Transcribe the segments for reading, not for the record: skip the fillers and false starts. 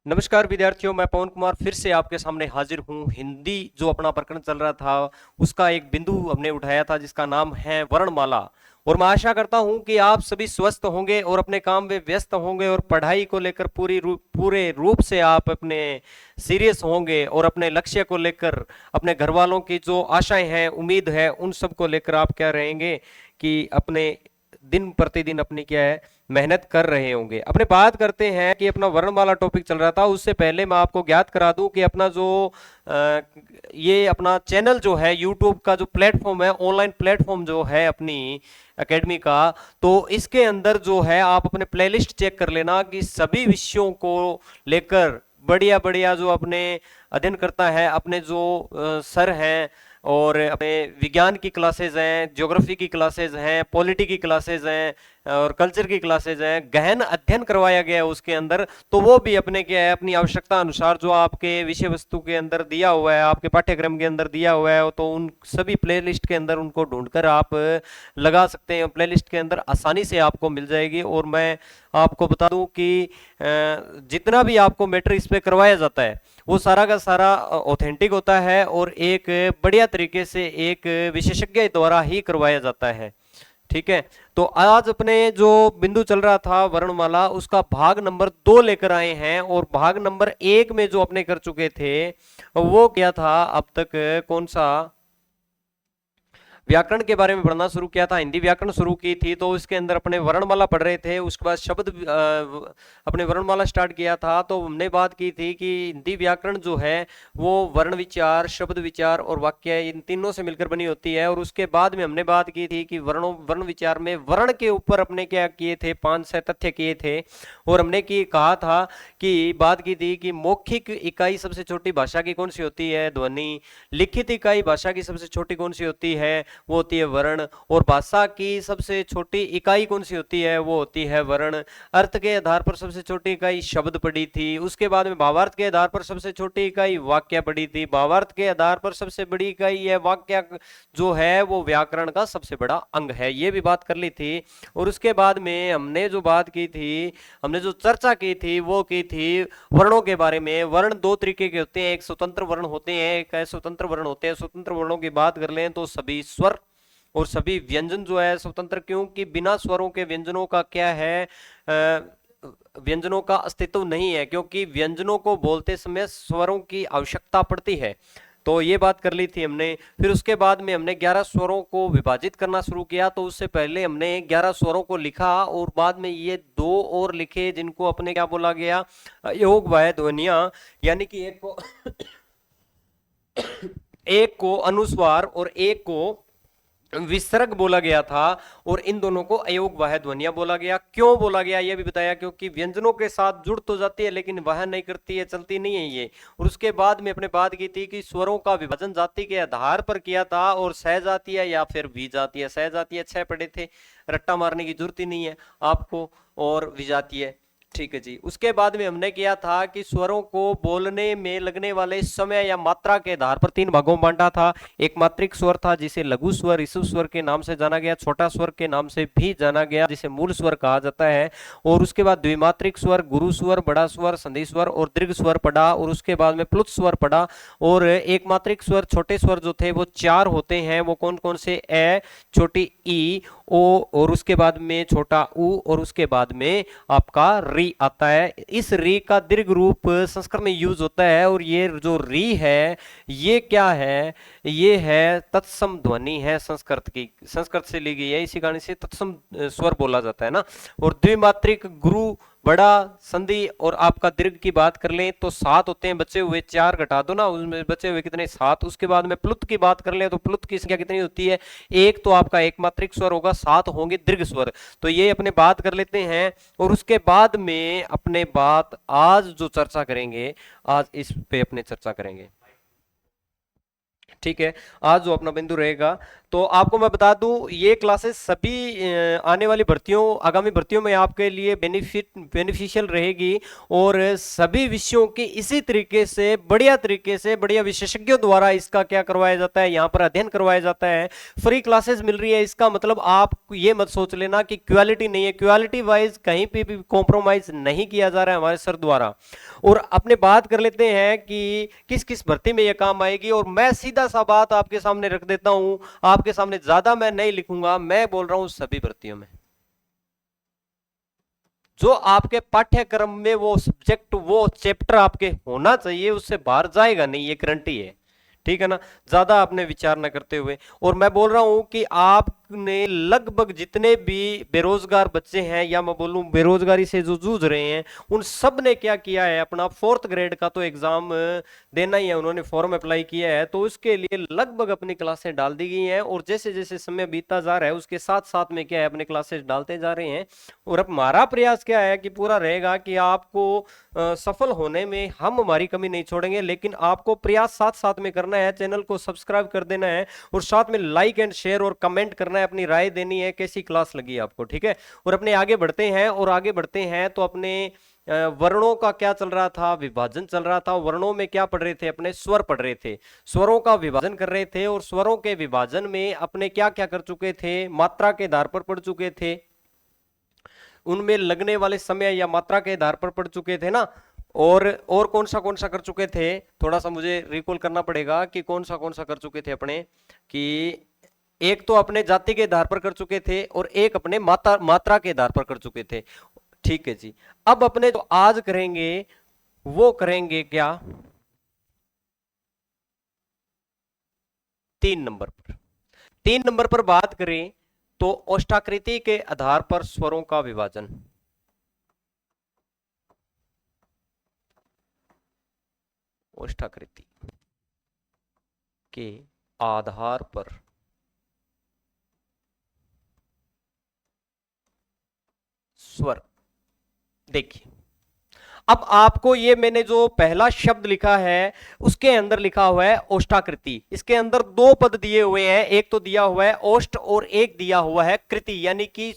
नमस्कार विद्यार्थियों, मैं पवन कुमार फिर से आपके सामने हाजिर हूँ। हिंदी जो अपना प्रकरण चल रहा था उसका एक बिंदु हमने उठाया था जिसका नाम है वर्णमाला। और मैं आशा करता हूँ कि आप सभी स्वस्थ होंगे और अपने काम में व्यस्त होंगे और पढ़ाई को लेकर पूरे रूप से आप अपने सीरियस होंगे और अपने लक्ष्य को लेकर अपने घर वालों की जो आशाएं हैं, उम्मीद है, उन सब को लेकर आप क्या रहेंगे कि अपने दिन प्रतिदिन अपनी क्या है मेहनत कर रहे होंगे। अपने बात करते हैं कि अपना वर्णमाला टॉपिक चल रहा था, उससे पहले मैं आपको ज्ञात करा दूं कि अपना जो ये अपना चैनल जो है यूट्यूब का जो प्लेटफॉर्म है, ऑनलाइन प्लेटफॉर्म जो है अपनी एकेडमी का, तो इसके अंदर जो है आप अपने प्लेलिस्ट चेक कर लेना कि सभी विषयों को लेकर बढ़िया बढ़िया जो अपने अध्ययन करता है, अपने जो सर हैं और अपने विज्ञान की क्लासेज हैं, ज्योग्राफी की क्लासेज हैं, पॉलिटी की क्लासेज हैं और कल्चर की क्लासेज हैं, गहन अध्ययन करवाया गया है उसके अंदर। तो वो भी अपने क्या है अपनी आवश्यकता अनुसार जो आपके विषय वस्तु के अंदर दिया हुआ है, आपके पाठ्यक्रम के अंदर दिया हुआ है, तो उन सभी प्लेलिस्ट के अंदर उनको ढूंढकर आप लगा सकते हैं। प्लेलिस्ट के अंदर आसानी से आपको मिल जाएगी। और मैं आपको बता दूं कि जितना भी आपको मैटर इस पे करवाया जाता है वो सारा का सारा ऑथेंटिक होता है और एक बढ़िया तरीके से एक विशेषज्ञ द्वारा ही करवाया जाता है। ठीक है, तो आज अपने जो बिंदु चल रहा था वर्णमाला, उसका भाग नंबर 2 लेकर आए हैं। और भाग नंबर 1 में जो अपने कर चुके थे वो क्या था अब तक, कौन सा व्याकरण के बारे में पढ़ना शुरू किया था, हिंदी व्याकरण शुरू की थी। तो इसके अंदर अपने वर्णमाला पढ़ रहे थे, उसके बाद शब्द अपने वर्णमाला स्टार्ट किया था। तो हमने बात की थी कि हिंदी व्याकरण जो है वो वर्ण विचार, शब्द विचार और वाक्य, इन तीनों से मिलकर बनी होती है। और उसके बाद में हमने बात की थी कि वर्ण विचार में वर्ण के ऊपर अपने क्या किए थे, 5 तथ्य किए थे। और हमने की कहा था कि बात की थी कि मौखिक इकाई सबसे छोटी भाषा की कौन सी होती है, ध्वनि। लिखित इकाई भाषा की सबसे छोटी कौन सी होती है, वो होती है वर्ण। और भाषा की सबसे छोटी इकाई कौन सी होती है, वो होती है वर्ण। अर्थ के आधार पर सबसे छोटी इकाई शब्द पढ़ी थी। उसके बाद में भावार्थ के आधार पर सबसे छोटी इकाई वाक्य पढ़ी थी। भावार्थ के आधार पर सबसे बड़ी इकाई है वाक्य जो है वो व्याकरण का सबसे बड़ा अंग है, ये भी बात कर ली थी। और उसके बाद में हमने जो बात की थी, हमने जो चर्चा की थी वो की थी वर्णों के बारे में। वर्ण दो तरीके के होते हैं, एक स्वतंत्र वर्ण होते हैं, एक स्वतंत्र वर्ण होते हैं। स्वतंत्र वर्णों की बात कर लें तो सभी स्वर और सभी व्यंजन जो है स्वतंत्र, क्योंकि बिना स्वरों के व्यंजनों का क्या है, व्यंजनों का अस्तित्व नहीं है, क्योंकि व्यंजनों को बोलते समय स्वरों की आवश्यकता पड़ती है। तो ये बात कर ली थी हमने। फिर उसके बाद में हमने 11 स्वरों को विभाजित करना शुरू किया। तो उससे पहले हमने 11 स्वरों को लिखा और बाद में ये 2 और लिखे जिनको अपने क्या बोला गया, योग वाय ध्वनियां। यानी कि एक को अनुस्वार और एक को विसर्ग बोला गया था। और इन दोनों को अयोग वाह ध्वनियां बोला गया। क्यों बोला गया ये भी बताया, क्योंकि व्यंजनों के साथ जुड़ तो जाती है लेकिन वह नहीं करती है, चलती नहीं है ये। और उसके बाद में अपने बात की थी कि स्वरों का विभाजन जाति के आधार पर किया था, और सहजातीय या फिर विजातीय। सहजातीय 6 पढ़े थे, रट्टा मारने की जरूरत ही नहीं है आपको। और विजातीय, ठीक है जी। उसके बाद में हमने किया था कि स्वरों को बोलने में लगने वाले समय या मात्रा के आधार पर 3 भागों में बांटा था। एक मात्रिक स्वर था जिसे लघु स्वर, ऋषभ स्वर के नाम से जाना गया, छोटा स्वर के नाम से भी जाना गया जिसे मूल स्वर कहा जाता है। और उसके बाद द्विमात्रिक स्वर, गुरु स्वर, बड़ा स्वर, संधि स्वर और दीर्घ स्वर पढ़ा। और उसके बाद में प्लुत स्वर पढ़ा। और एक मात्रिक स्वर, छोटे स्वर जो थे वो 4 होते हैं। वो कौन कौन से, ए, छोटी ई, ओ, और उसके बाद में छोटा ऊ, और उसके बाद में आपका री आता है। इस री का दीर्घ रूप संस्कृत में यूज होता है। और ये जो री है ये क्या है, ये है तत्सम ध्वनि है, संस्कृत की, संस्कृत से ली गई है, इसी कारण से तत्सम स्वर बोला जाता है ना। और द्विमात्रिक गुरु, बड़ा, संधि और आपका दीर्घ की बात कर लें तो 7 होते हैं। बचे हुए 4 घटा दो ना, उसमें बचे हुए कितने, 7। उसके बाद में प्लुत की बात कर लें तो प्लुत की संख्या कितनी होती है, एक। तो आपका एक मात्रिक स्वर होगा, 7 होंगे दीर्घ स्वर। तो ये अपने बात कर लेते हैं। और उसके बाद में अपने बात आज जो चर्चा करेंगे, आज इस पे अपने चर्चा करेंगे। ठीक है, आज जो अपना बिंदु रहेगा तो आपको मैं बता दूं ये क्लासेस सभी आने वाली भर्तियों आगामी भर्तियों में आपके लिए बेनिफिशियल रहेगी और सभी विषयों की इसी तरीके से बढ़िया विशेषज्ञों द्वारा इसका क्या करवाया जाता है, यहाँ पर अध्ययन करवाया जाता है। फ्री क्लासेस मिल रही है, इसका मतलब आप ये मत सोच लेना कि क्वालिटी नहीं है। क्वालिटी वाइज कहीं पे भी कॉम्प्रोमाइज नहीं किया जा रहा है हमारे सर द्वारा। और अपने बात कर लेते हैं कि किस किस भर्ती में यह काम आएगी, और मैं सीधा सा बात आपके सामने रख देता हूं, आपके सामने ज्यादा मैं नहीं लिखूंगा, मैं बोल रहा हूं सभी भर्तियों में जो आपके पाठ्यक्रम में वो सब्जेक्ट वो चैप्टर आपके होना चाहिए, उससे बाहर जाएगा नहीं, ये गारंटी है। ठीक है ना, ज्यादा आपने विचार न करते हुए। और मैं बोल रहा हूं कि आपने लगभग जितने भी बेरोजगार बच्चे हैं या मैं बोलूं बेरोजगारी से जो जूझ रहे हैं, उन सब ने क्या किया है, अपना 4th ग्रेड का तो एग्जाम देना ही है, उन्होंने फॉर्म अप्लाई किया है, तो उसके लिए लगभग अपनी क्लासें डाल दी गई हैं। और जैसे जैसे समय बीतता जा रहा है उसके साथ साथ में क्या है, अपने क्लासेस डालते जा रहे हैं। और अब हमारा प्रयास क्या है कि पूरा रहेगा कि आपको सफल होने में हम हमारी कमी नहीं छोड़ेंगे, लेकिन आपको प्रयास साथ साथ में करना है। चैनल को सब्सक्राइब कर देना है और साथ में लाइक एंड शेयर और कमेंट करना है, अपनी राय देनी है कैसी क्लास लगी आपको। ठीक है, और अपने आगे बढ़ते हैं। और आगे बढ़ते हैं तो अपने वर्णों का क्या चल रहा था, विभाजन चल रहा था। वर्णों में क्या पढ़ रहे थे, अपने स्वर पढ़ रहे थे, स्वरों का विभाजन कर रहे थे। और स्वरों के विभाजन में अपने क्या क्या कर चुके थे, मात्रा के आधार पर पढ़ चुके थे, उनमें लगने वाले समय या मात्रा के आधार पर पढ़ चुके थे ना। और कौन सा कर चुके थे, थोड़ा सा मुझे रिकॉल करना पड़ेगा कि कौन सा कर चुके थे अपने, कि एक तो अपने जाति के आधार पर कर चुके थे और एक अपने मात्रा के आधार पर कर चुके थे। ठीक है जी, अब अपने जो आज करेंगे वो करेंगे क्या, 3 नंबर पर। 3 नंबर पर बात करें तो ओष्ठाकृति के आधार पर स्वरों का विभाजन। ओष्ठाकृति के आधार पर स्वर। देखिए, अब आपको ये मैंने जो पहला शब्द लिखा है उसके अंदर लिखा हुआ है ओष्ठाकृति। इसके अंदर 2 पद दिए हुए हैं, एक तो दिया हुआ है ओष्ठ और एक दिया हुआ है कृति, यानी कि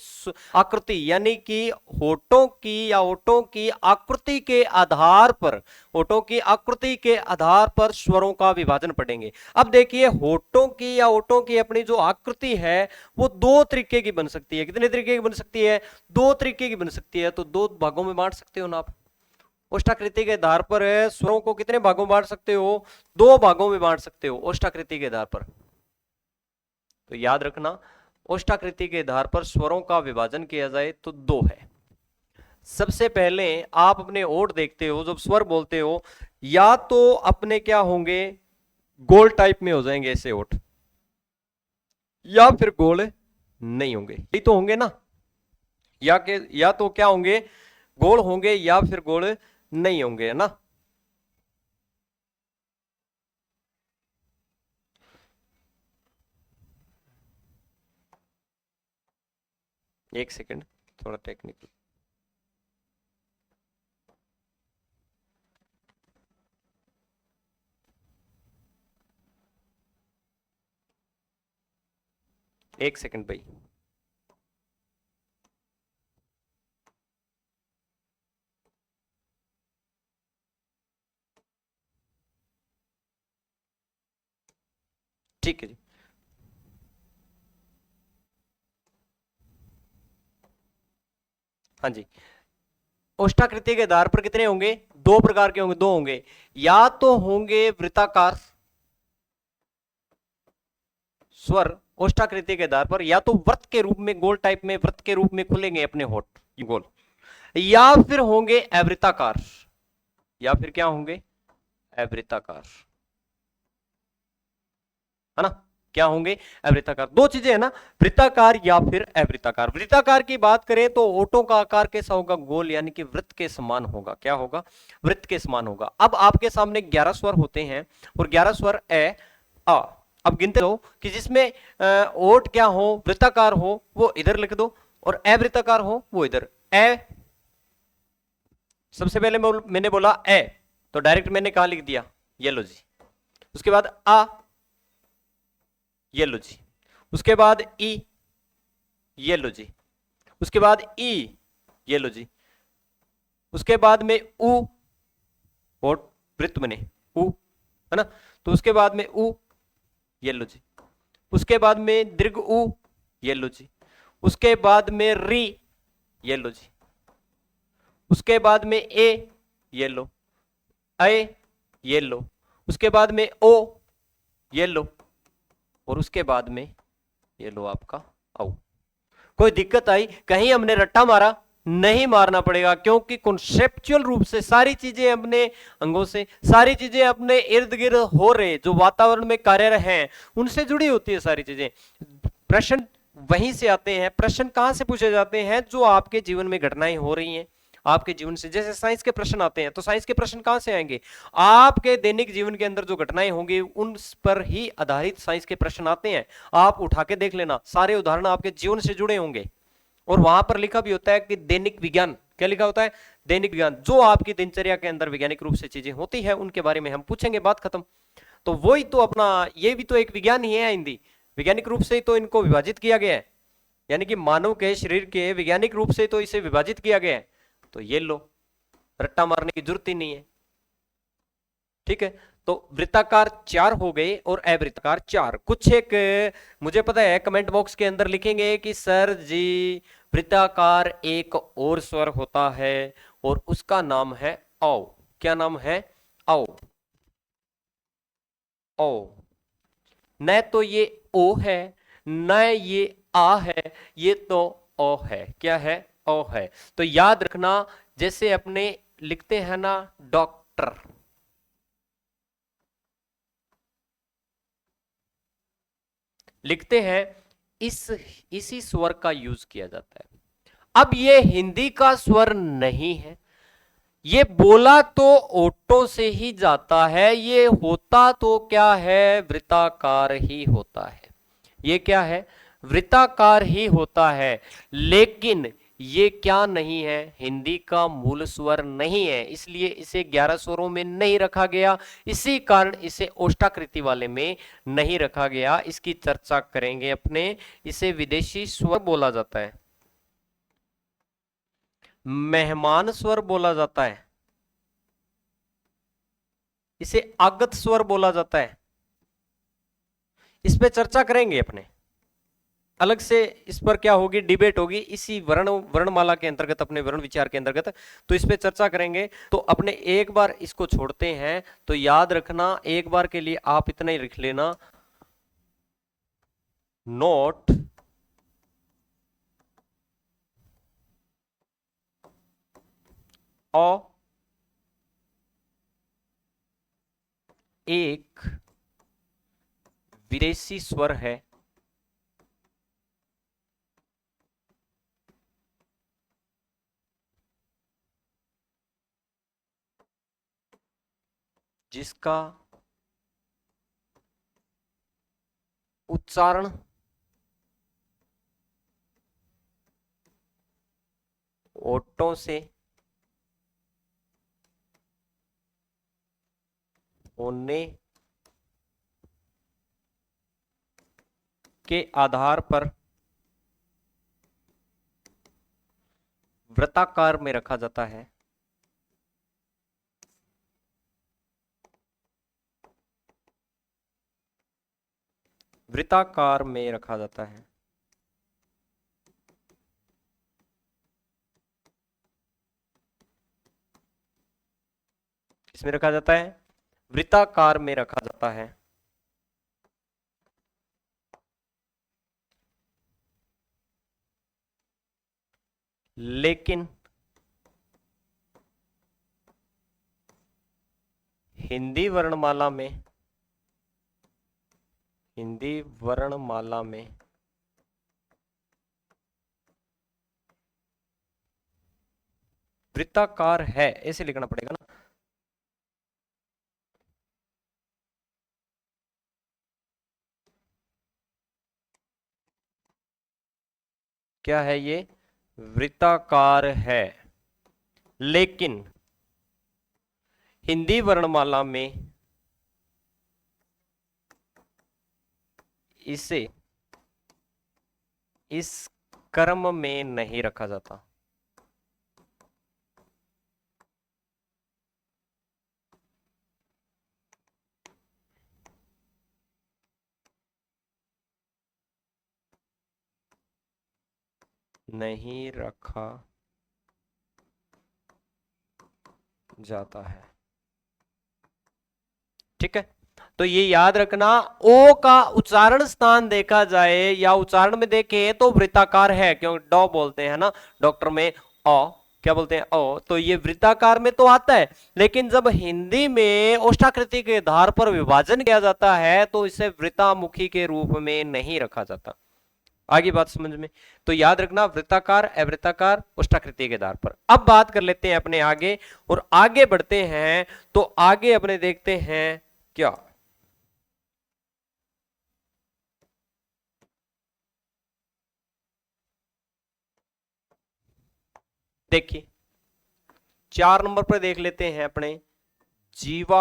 आकृति, यानी कि होठों की या ओठों की आकृति के आधार पर, होठों की आकृति के आधार पर स्वरों का विभाजन पढ़ेंगे। अब देखिए, होठों की या ओठों की अपनी जो आकृति है वो 2 तरीके की बन सकती है। कितने तरीके की बन सकती है, 2 तरीके की बन सकती है। तो 2 भागों में बांट सकते हो ना आप। ओष्ठाकृति के आधार पर स्वरों को कितने भागों में बांट सकते हो, 2 भागों में बांट सकते हो ओष्ठाकृति के आधार पर। तो याद रखना, ओष्ठाकृति के आधार पर स्वरों का विभाजन किया जाए तो 2 है। सबसे पहले आप अपने ओठ देखते हो, जब स्वर बोलते हो या तो अपने क्या होंगे, गोल टाइप में हो जाएंगे ऐसे ओठ, या फिर गोल नहीं होंगे, यही तो होंगे ना, या तो क्या होंगे, गोल होंगे या फिर गोल नहीं होंगे, है ना। एक सेकंड, थोड़ा टेक्निकल। एक सेकंड भाई। ठीक है जी, हाँ जी। ओष्ठाकृति के आधार पर कितने होंगे, 2 प्रकार के होंगे, 2 होंगे। या तो होंगे वृत्ताकार स्वर ओष्ठाकृति के आधार पर, या तो वृत्त के रूप में, गोल टाइप में वृत्त के रूप में खुलेंगे अपने होठ गोल, या फिर होंगे अवृत्ताकार, या फिर क्या होंगे, अवृत्ताकार, है ना। क्या होंगे, अवृत्ताकार। 2 चीजें है ना, वृत्ताकार या फिर अवृत्ताकार। वृत्ताकार की बात करें तो ओठों का आकार कैसा होगा, गोल, यानी कि वृत्त के समान होगा। क्या होगा, वृत्त के समान होगा। अब आपके सामने 11 स्वर होते हैं और 11 स्वर ए आ। अब गिनते हो कि जिसमें ओठ क्या हो, वृत्ताकार हो वो इधर लिख दो, और अवृत्ताकार हो वो इधर। ए सबसे पहले मैंने बोला ए, तो डायरेक्ट मैंने कहा लिख दिया, ये लो जी। उसके बाद आ, ये लो जी। उसके बाद ई, ये लो जी, उसके बाद ई, ये लो जी, उसके बाद में उ, और वृत्त बने उ, है ना, तो उसके बाद में उ, ये लो जी, उसके बाद में दीर्घ उ, ये लो जी, उसके बाद में री, ये लो जी, उसके बाद में ए, ये लो, ए, ये लो, उसके बाद में ओ, ये लो, और उसके बाद में ये लो आपका औ। कोई दिक्कत आई? कहीं हमने रट्टा मारा? नहीं मारना पड़ेगा, क्योंकि कॉन्सेप्चुअल रूप से सारी चीजें अपने अंगों से, सारी चीजें अपने इर्द गिर्द हो रहे जो वातावरण में कार्यरत हैं उनसे जुड़ी होती है सारी चीजें। प्रश्न वहीं से आते हैं। प्रश्न कहां से पूछे जाते हैं? जो आपके जीवन में घटनाएं हो रही हैं आपके जीवन से। जैसे साइंस के प्रश्न आते हैं, तो साइंस के प्रश्न कहां से आएंगे? आपके दैनिक जीवन के अंदर जो घटनाएं होंगी उन पर ही आधारित साइंस के प्रश्न आते हैं। आप उठा के देख लेना, सारे उदाहरण आपके जीवन से जुड़े होंगे। और वहां पर लिखा भी होता है कि दैनिक विज्ञान, क्या लिखा होता है? दैनिक विज्ञान। जो आपकी दिनचर्या के अंदर वैज्ञानिक रूप से चीजें होती है उनके बारे में हम पूछेंगे, बात खत्म। तो वही तो अपना, ये भी तो एक विज्ञान ही है हिंदी। वैज्ञानिक रूप से तो इनको विभाजित किया गया है, यानी कि मानव के शरीर के वैज्ञानिक रूप से तो इसे विभाजित किया गया है। तो ये लो, रट्टा मारने की जरूरत ही नहीं है। ठीक है, तो वृत्ताकार 4 हो गए और अवृत्ताकार 4। कुछ एक मुझे पता है कमेंट बॉक्स के अंदर लिखेंगे कि सर जी वृत्ताकार एक और स्वर होता है और उसका नाम है औ। क्या नाम है? औ। औ। न तो ये ओ है, न ये आ है, ये तो ओ है। क्या है? ओ है। तो याद रखना, जैसे अपने लिखते हैं ना डॉक्टर, लिखते हैं, इसी स्वर का यूज किया जाता है। अब ये हिंदी का स्वर नहीं है, ये बोला तो ओटो से ही जाता है, ये होता तो क्या है? वृत्ताकार ही होता है। ये क्या है? वृत्ताकार ही होता है। लेकिन ये क्या नहीं है? हिंदी का मूल स्वर नहीं है, इसलिए इसे 11 स्वरों में नहीं रखा गया। इसी कारण इसे ओष्ठाकृति वाले में नहीं रखा गया। इसकी चर्चा करेंगे अपने। इसे विदेशी स्वर बोला जाता है, मेहमान स्वर बोला जाता है, इसे आगत स्वर बोला जाता है। इस पे चर्चा करेंगे अपने, अलग से इस पर क्या होगी? डिबेट होगी इसी वर्णमाला के अंतर्गत, अपने वर्ण विचार के अंतर्गत। तो इस पे चर्चा करेंगे। तो अपने एक बार इसको छोड़ते हैं, तो याद रखना एक बार के लिए आप इतना ही लिख लेना, नोट अ एक विदेशी स्वर है जिसका उच्चारण ओठों से होने के आधार पर वृत्ताकार में रखा जाता है। वृत्ताकार में रखा जाता है। किसमें रखा जाता है? वृत्ताकार में रखा जाता है। लेकिन हिंदी वर्णमाला में, हिंदी वर्णमाला में वृत्ताकार है, ऐसे लिखना पड़ेगा ना। क्या है ये? वृत्ताकार है, लेकिन हिंदी वर्णमाला में इसे इस क्रम में नहीं रखा जाता। नहीं रखा जाता है। ठीक है, तो ये याद रखना, ओ का उच्चारण स्थान देखा जाए या उच्चारण में देखे तो वृत्ताकार है, क्यों डॉ बोलते हैं ना डॉक्टर में, ओ क्या बोलते हैं, ओ, तो ये वृत्ताकार में तो आता है, लेकिन जब हिंदी में ओष्ठाकृति के आधार पर विभाजन किया जाता है तो इसे वृत्तामुखी के रूप में नहीं रखा जाता। आगे बात समझ में, तो याद रखना वृत्ताकार, अवृत्ताकार, ओष्ठाकृति के आधार पर। अब बात कर लेते हैं अपने आगे, और आगे बढ़ते हैं तो आगे अपने देखते हैं क्या, देखिए 4 नंबर पर देख लेते हैं अपने जीवा,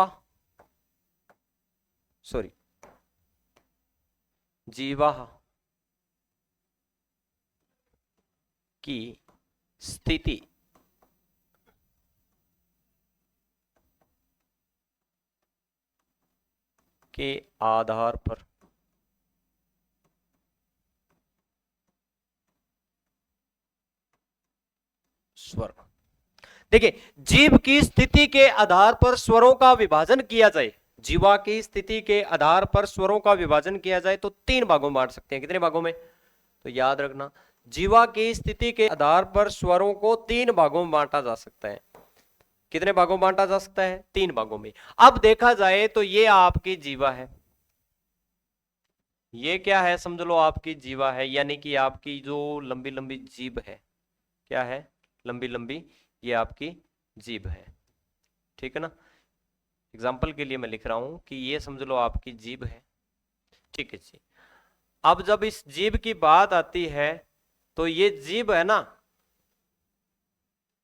सॉरी जीवा की स्थिति के आधार पर स्वर। देखिए, जीव की स्थिति के आधार पर स्वरों का विभाजन किया जाए, जीवा की स्थिति के आधार पर स्वरों का विभाजन किया जाए तो 3 भागों में बांट सकते हैं। कितने भागों में, तो याद रखना जीवा की स्थिति के आधार पर स्वरों को 3 भागों में बांटा जा सकता है। कितने भागों में बांटा जा सकता है, 3 भागों में। अब देखा जाए तो ये आपकी जीवा है, ये क्या है, समझ लो आपकी जीवा है, यानी कि आपकी जो लंबी लंबी जीभ है, क्या है, लंबी लंबी, ये आपकी जीभ है। ठीक है ना, एग्जाम्पल के लिए मैं लिख रहा हूं कि ये समझ लो आपकी जीभ है। ठीक है जी, अब जब इस जीभ की बात आती है तो ये जीभ है ना,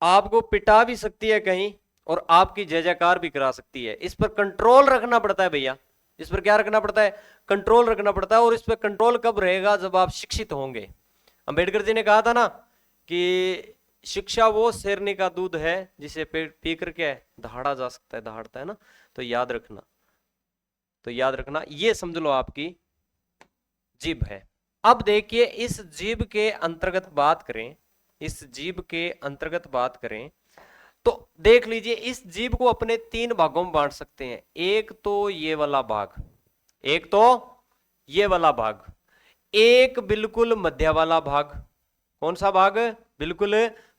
आपको पिटा भी सकती है कहीं और आपकी जय जयकार भी करा सकती है। इस पर कंट्रोल रखना पड़ता है भैया, इस पर क्या रखना पड़ता है, कंट्रोल रखना पड़ता है। और इस पर कंट्रोल कब रहेगा, जब आप शिक्षित होंगे। अंबेडकर जी ने कहा था ना कि शिक्षा वो शेरनी का दूध है जिसे पी करके दहाड़ा जा सकता है, दहाड़ता है ना, तो याद रखना, तो याद रखना ये समझ लो आपकी जीभ है। अब देखिए इस जीभ के अंतर्गत बात करें, इस जीभ के अंतर्गत बात करें तो देख लीजिए इस जीभ को अपने 3 भागों में बांट सकते हैं। एक तो ये वाला भाग, एक तो ये वाला भाग, एक बिल्कुल मध्य वाला भाग। कौन सा भाग, बिल्कुल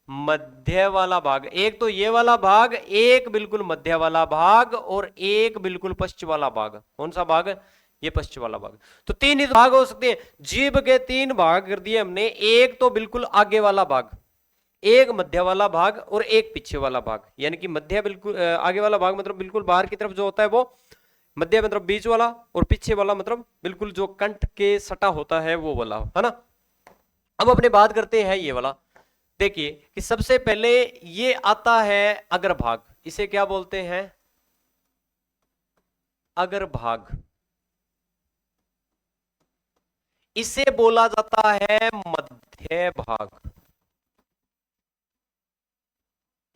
मध्य वाला भाग। एक तो ये वाला भाग, एक बिल्कुल मध्य वाला भाग, और एक बिल्कुल पश्चिम वाला भाग। कौन सा भाग, ये पश्चिम वाला भाग। तो 3 ही भाग हो सकते हैं। जीभ के 3 भाग कर दिए हमने, एक तो बिल्कुल आगे वाला भाग, एक मध्य वाला भाग, और एक पीछे वाला भाग। यानी कि मध्य बिल्कुल आगे वाला भाग मतलब बिल्कुल बाहर की तरफ जो होता है वो मध्य मतलब बीच वाला, और पीछे वाला मतलब बिल्कुल जो कंठ के सटा होता है वो वाला, है ना। अब अपने बात करते हैं ये वाला। देखिए कि सबसे पहले ये आता है अग्रभाग, इसे क्या बोलते हैं, अग्रभाग। इसे बोला जाता है मध्य भाग,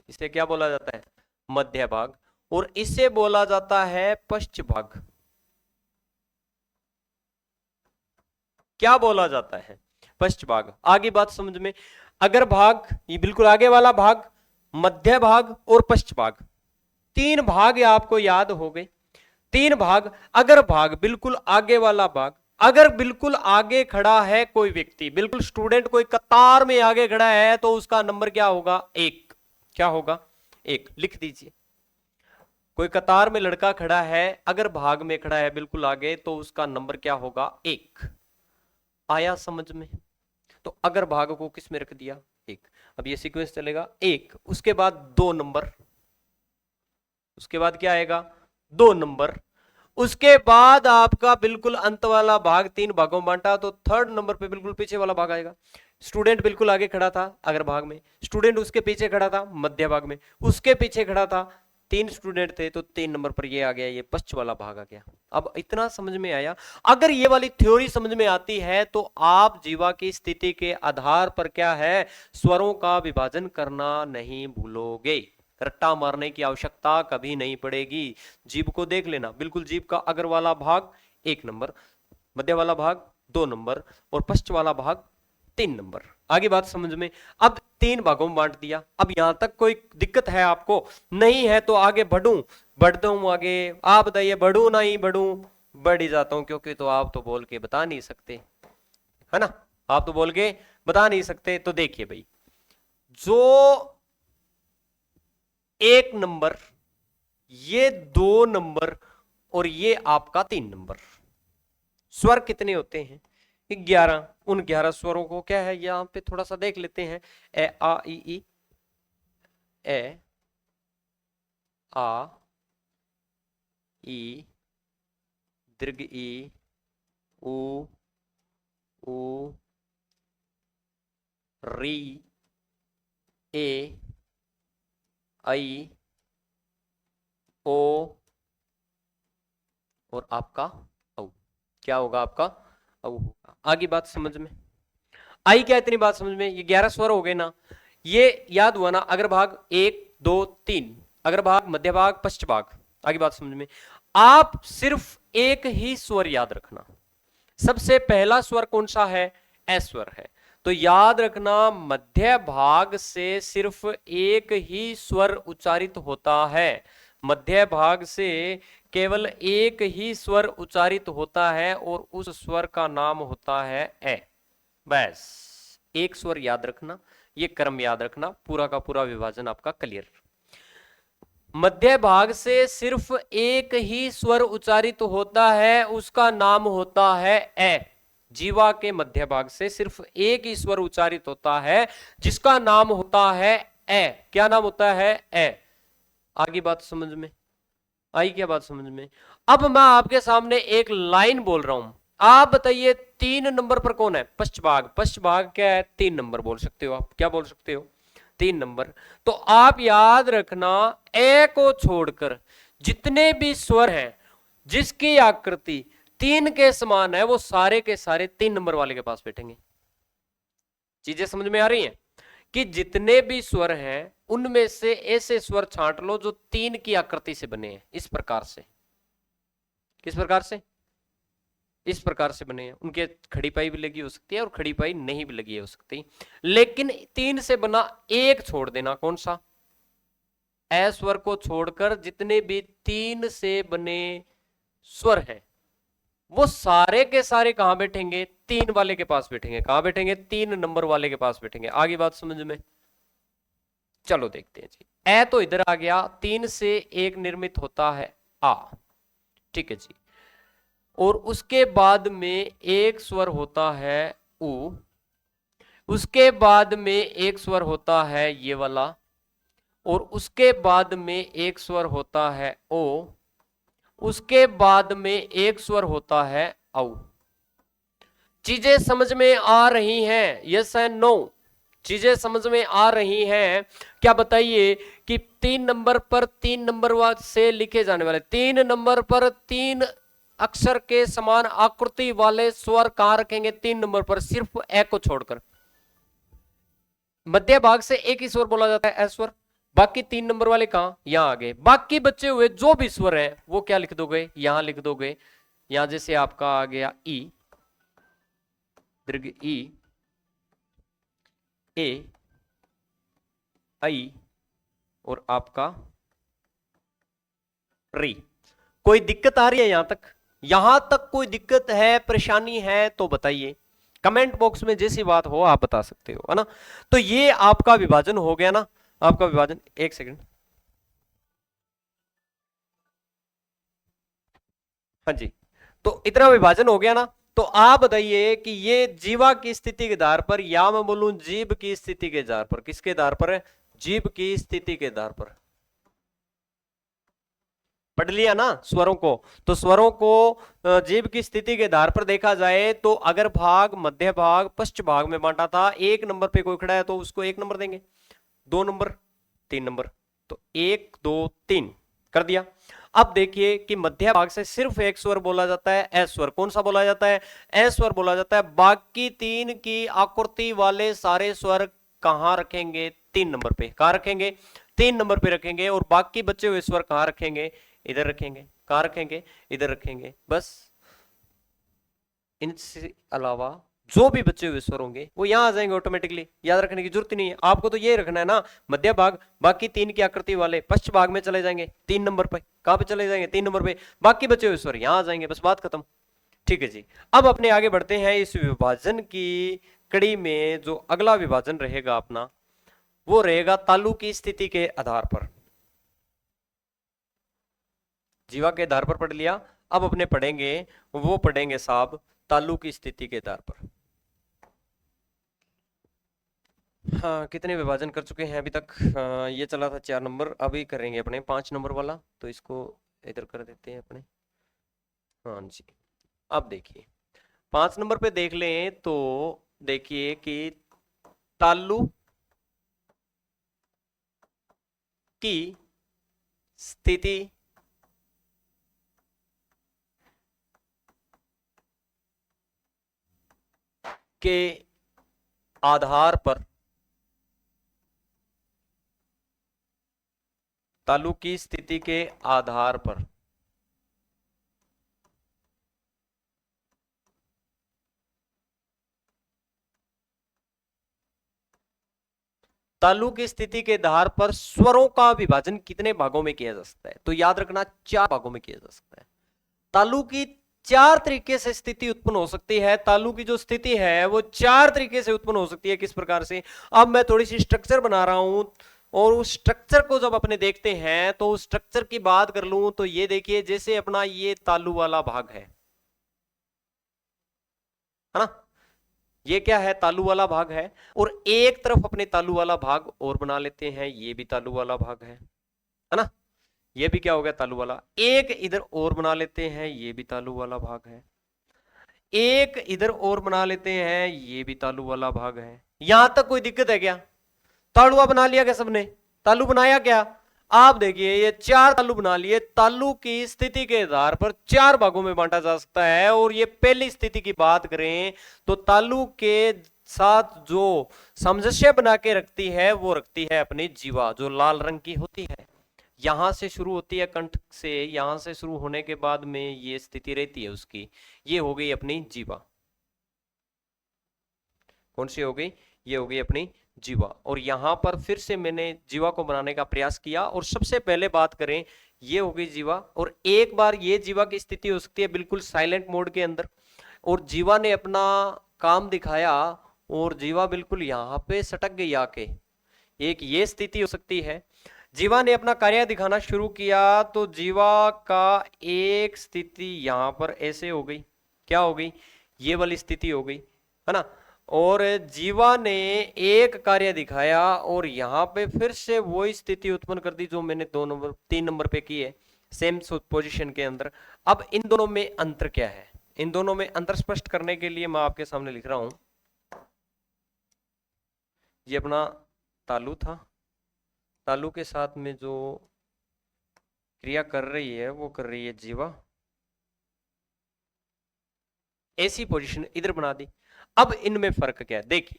इसे क्या बोला जाता है, मध्य भाग। और इसे बोला जाता है पश्चिम भाग। क्या बोला जाता है, पश्चिम भाग। आगे बात समझ में, अगर भाग ये बिल्कुल आगे वाला भाग, मध्य भाग और पश्चिम भाग, 3 भाग आपको याद हो गए। 3 भाग, अगर भाग बिल्कुल आगे वाला भाग, अगर बिल्कुल आगे खड़ा है कोई व्यक्ति, बिल्कुल स्टूडेंट कोई कतार में आगे खड़ा है तो उसका नंबर क्या होगा, 1। क्या होगा, 1 लिख दीजिए। कोई कतार में लड़का खड़ा है, अगर भाग में खड़ा है बिल्कुल आगे, तो उसका नंबर क्या होगा, 1। आया समझ में। तो अगर भाग को किस में रख दिया, 1। अब ये सीक्वेंस चलेगा 1, उसके बाद 2 नंबर, उसके बाद क्या आएगा, 2 नंबर, उसके बाद आपका बिल्कुल अंत वाला भाग 3 भागों में बांटा तो 3rd नंबर पे बिल्कुल पीछे वाला भाग आएगा। स्टूडेंट बिल्कुल आगे खड़ा था अगर भाग में, स्टूडेंट उसके पीछे खड़ा था मध्य भाग में, उसके पीछे खड़ा था 3 स्टूडेंट थे तो 3 नंबर पर ये आ गया, ये पश्च वाला भाग आ गया। अब इतना समझ में आया। अगर ये वाली थ्योरी समझ में आती है तो आप जीवा की स्थिति के आधार पर क्या है, स्वरों का विभाजन करना नहीं भूलोगे। रट्टा मारने की आवश्यकता कभी नहीं पड़ेगी। जीभ को देख लेना, बिल्कुल जीभ का अगर वाला भाग 1 नंबर, मध्य वाला भाग 2 नंबर और पश्च वाला भाग 3 नंबर। आगे बात समझ में। अब 3 भागों में बांट दिया। अब यहां तक कोई दिक्कत है आपको? नहीं है तो आगे बढ़ूं? बढ़ता हूं आगे। आप बताइए, बढ़ू नहीं बढ़ू? बढ़ ही जाता हूं, क्योंकि तो आप तो बोल के बता नहीं सकते, है ना, आप तो बोल के बता नहीं सकते। तो देखिए भाई, जो 1 नंबर, ये 2 नंबर और ये आपका 3 नंबर, स्वर कितने होते हैं? 11। उन 11 स्वरों को क्या है यहां पे थोड़ा सा देख लेते हैं। ए आ ई, ए आ ई, दीर्घ ई, उ री, ए आई, ओ और आपका औ। क्या होगा आपका? औ होगा। आगे बात समझ में आई क्या? इतनी बात समझ में। ये 11 स्वर हो गए ना, ये याद हुआ ना, अगर भाग 1 2 3, अगर भाग, मध्य भाग, पश्च भाग। आगे बात समझ में। आप सिर्फ एक ही स्वर याद रखना। सबसे पहला स्वर कौन सा है? एस स्वर है। तो याद रखना, मध्य भाग से सिर्फ एक ही स्वर उच्चारित होता है। मध्य भाग से केवल एक ही स्वर उच्चारित होता है और उस स्वर का नाम होता है ए। बस एक स्वर याद रखना, ये क्रम याद रखना, पूरा का पूरा विभाजन आपका क्लियर। मध्य भाग से सिर्फ एक ही स्वर उच्चारित होता है, उसका नाम होता है ए। जीवा के मध्य भाग से सिर्फ एक ही स्वर उच्चारित होता है, जिसका नाम होता है ए। क्या नाम होता है? ए। आगे बात समझ में आई? क्या बात समझ में? अब मैं आपके सामने एक लाइन बोल रहा हूं, आप बताइए 3 नंबर पर कौन है? पश्च भाग। पश्च भाग क्या है? 3 नंबर बोल सकते हो आप। क्या बोल सकते हो? 3 नंबर। तो आप याद रखना, ए को छोड़कर जितने भी स्वर हैं जिसकी आकृति 3 के समान है, वो सारे के सारे 3 नंबर वाले के पास बैठेंगे। चीजें समझ में आ रही हैं? कि जितने भी स्वर हैं उनमें से ऐसे स्वर छांट लो जो 3 की आकृति से बने हैं। इस प्रकार से। किस प्रकार से? इस प्रकार से बने हैं। उनके खड़ी पाई भी लगी हो सकती है और खड़ी पाई नहीं भी लगी हो सकती, लेकिन 3 से बना एक छोड़ देना। कौन सा? ए स्वर को छोड़कर जितने भी 3 से बने स्वर हैं, वो सारे के सारे कहां बैठेंगे? 3 वाले के पास बैठेंगे। कहां बैठेंगे? 3 नंबर वाले के पास बैठेंगे। आगे बात समझ में? चलो देखते हैं जी। ए तो इधर आ गया, 3 से एक निर्मित होता है आ, ठीक है जी। और उसके बाद में एक स्वर होता है उ, उसके बाद में एक स्वर होता है ये वाला, और उसके बाद में एक स्वर होता है ओ, उसके बाद में एक स्वर होता है औ। चीजें समझ में आ रही हैं? Yes and no? चीजें समझ में आ रही हैं? क्या बताइए कि 3 नंबर पर 3 नंबर से लिखे जाने वाले 3 नंबर पर 3 अक्षर के समान आकृति वाले स्वर कहां रखेंगे? 3 नंबर पर, सिर्फ ए को छोड़कर। मध्य भाग से एक ही स्वर बोला जाता है, ए स्वर। बाकी 3 नंबर वाले कहां? यहां आ गए। बाकी बचे हुए जो भी स्वर हैं वो क्या लिख दोगे? यहां लिख दोगे। यहां जैसे आपका आ गया ई, दीर्घ ई, ए आई और आपका री। कोई दिक्कत आ रही है यहां तक? यहां तक कोई दिक्कत है, परेशानी है तो बताइए। कमेंट बॉक्स में जैसी बात हो आप बता सकते हो, है ना। तो ये आपका विभाजन हो गया ना, आपका विभाजन। एक सेकंड, हाँ जी। तो इतना विभाजन हो गया ना। तो आप बताइए कि ये जीवा की स्थिति के आधार पर, या मैं बोलूं जीभ की स्थिति के आधार पर, किसके आधार पर है? जीभ की स्थिति के आधार पर। पढ़ लिया ना स्वरों को? तो स्वरों को जीभ की स्थिति के आधार पर देखा जाए तो अगर भाग, मध्य भाग, पश्च भाग में बांटा था, 1 नंबर पे कोई खड़ा है तो उसको 1 नंबर देंगे, 2 नंबर, 3 नंबर। तो 1 2 3 कर दिया। अब देखिए कि मध्य भाग से सिर्फ एक स्वर बोला जाता है, ए स्वर। कौन सा बोला जाता है? ए स्वर बोला जाता है। बाकी 3 की आकृति वाले सारे स्वर कहां रखेंगे? 3 नंबर पे। कहां रखेंगे? 3 नंबर पे रखेंगे। और बाकी बचे हुए स्वर कहां रखेंगे? इधर रखेंगे। कहां रखेंगे? इधर रखेंगे। बस इनसे अलावा जो भी बचे हुए स्वर होंगे वो यहां आ जाएंगे ऑटोमेटिकली। याद रखने की जरूरत ही नहीं है आपको, तो ये रखना है ना मध्य भाग। बाकी 3 की आकृति वाले पश्च भाग में चले जाएंगे 3 नंबर पे। कहां पे चले जाएंगे? 3 नंबर पे। बाकी बचे हुए स्वर यहां आ जाएंगे। बस बात खत्म। ठीक है जी। अब अपने आगे बढ़ते हैं। इस विभाजन की कड़ी में जो अगला विभाजन रहेगा अपना, वो रहेगा तालु की स्थिति के आधार पर। जीवा के आधार पर पढ़ लिया। अब अपने पढ़ेंगे, वो पढ़ेंगे साहब तालु की स्थिति के आधार पर। हाँ, कितने विभाजन कर चुके हैं अभी तक? ये चला था 4 नंबर, अभी करेंगे अपने 5 नंबर वाला। तो इसको इधर कर देते हैं अपने। हाँ जी। अब देखिए 5 नंबर पे देख लें तो देखिए कि तालु की स्थिति के आधार पर, तालु की स्थिति के आधार पर तालु की स्थिति के आधार पर स्वरों का विभाजन कितने भागों में किया जा सकता है? तो याद रखना 4 भागों में किया जा सकता है। तालु की 4 तरीके से स्थिति उत्पन्न हो सकती है। तालु की जो स्थिति है वो 4 तरीके से उत्पन्न हो सकती है। किस प्रकार से? अब मैं थोड़ी सी स्ट्रक्चर बना रहा हूं, और उस स्ट्रक्चर को जब अपने देखते हैं तो उस स्ट्रक्चर की बात कर लूं तो ये देखिए, जैसे अपना ये तालु वाला भाग है ना? ये क्या है? तालु वाला भाग है। और एक तरफ अपने तालु वाला भाग और बना लेते हैं, ये भी तालु वाला भाग है ना? ये भी क्या हो गया? तालु वाला। एक इधर और बना लेते हैं, ये भी तालु वाला भाग है। एक इधर और बना लेते हैं, ये भी तालु वाला भाग है। यहां तक कोई दिक्कत है क्या? तालुआ बना लिया क्या सबने? तालु बनाया क्या? आप देखिए ये 4 तालु बना लिए। तालु की स्थिति के आधार पर 4 भागों में बांटा जा सकता है। और ये पहली स्थिति की बात करें तो तालु के साथ जो सामंजस्य बना के रखती है वो रखती है अपनी जीवा, जो लाल रंग की होती है। यहां से शुरू होती है कंठ से, यहां से शुरू होने के बाद में ये स्थिति रहती है उसकी। ये हो गई अपनी जीवा। कौन सी हो गई? ये हो गई अपनी जीवा। और यहां पर फिर से मैंने जीवा को बनाने का प्रयास किया। और सबसे पहले बात करें, ये हो गई जीवा। और एक बार ये जीवा की स्थिति हो सकती है बिल्कुल साइलेंट मोड के अंदर, और जीवा ने अपना काम दिखाया और जीवा बिल्कुल यहां पे सटक गई आके। एक ये स्थिति हो सकती है। जीवा ने अपना कार्य दिखाना शुरू किया तो जीवा का एक स्थिति यहां पर ऐसे हो गई। क्या हो गई? ये वाली स्थिति हो गई, है ना? और जीवा ने एक कार्य दिखाया और यहां पे फिर से वही स्थिति उत्पन्न कर दी जो मैंने 3 नंबर पे की है, सेम पोजीशन के अंदर। अब इन दोनों में अंतर क्या है? इन दोनों में अंतर स्पष्ट करने के लिए मैं आपके सामने लिख रहा हूं। ये अपना तालु था। तालु के साथ में जो क्रिया कर रही है वो कर रही है जीवा। ऐसी पोजीशन इधर बना दी। अब इनमें फर्क क्या है? देखिए,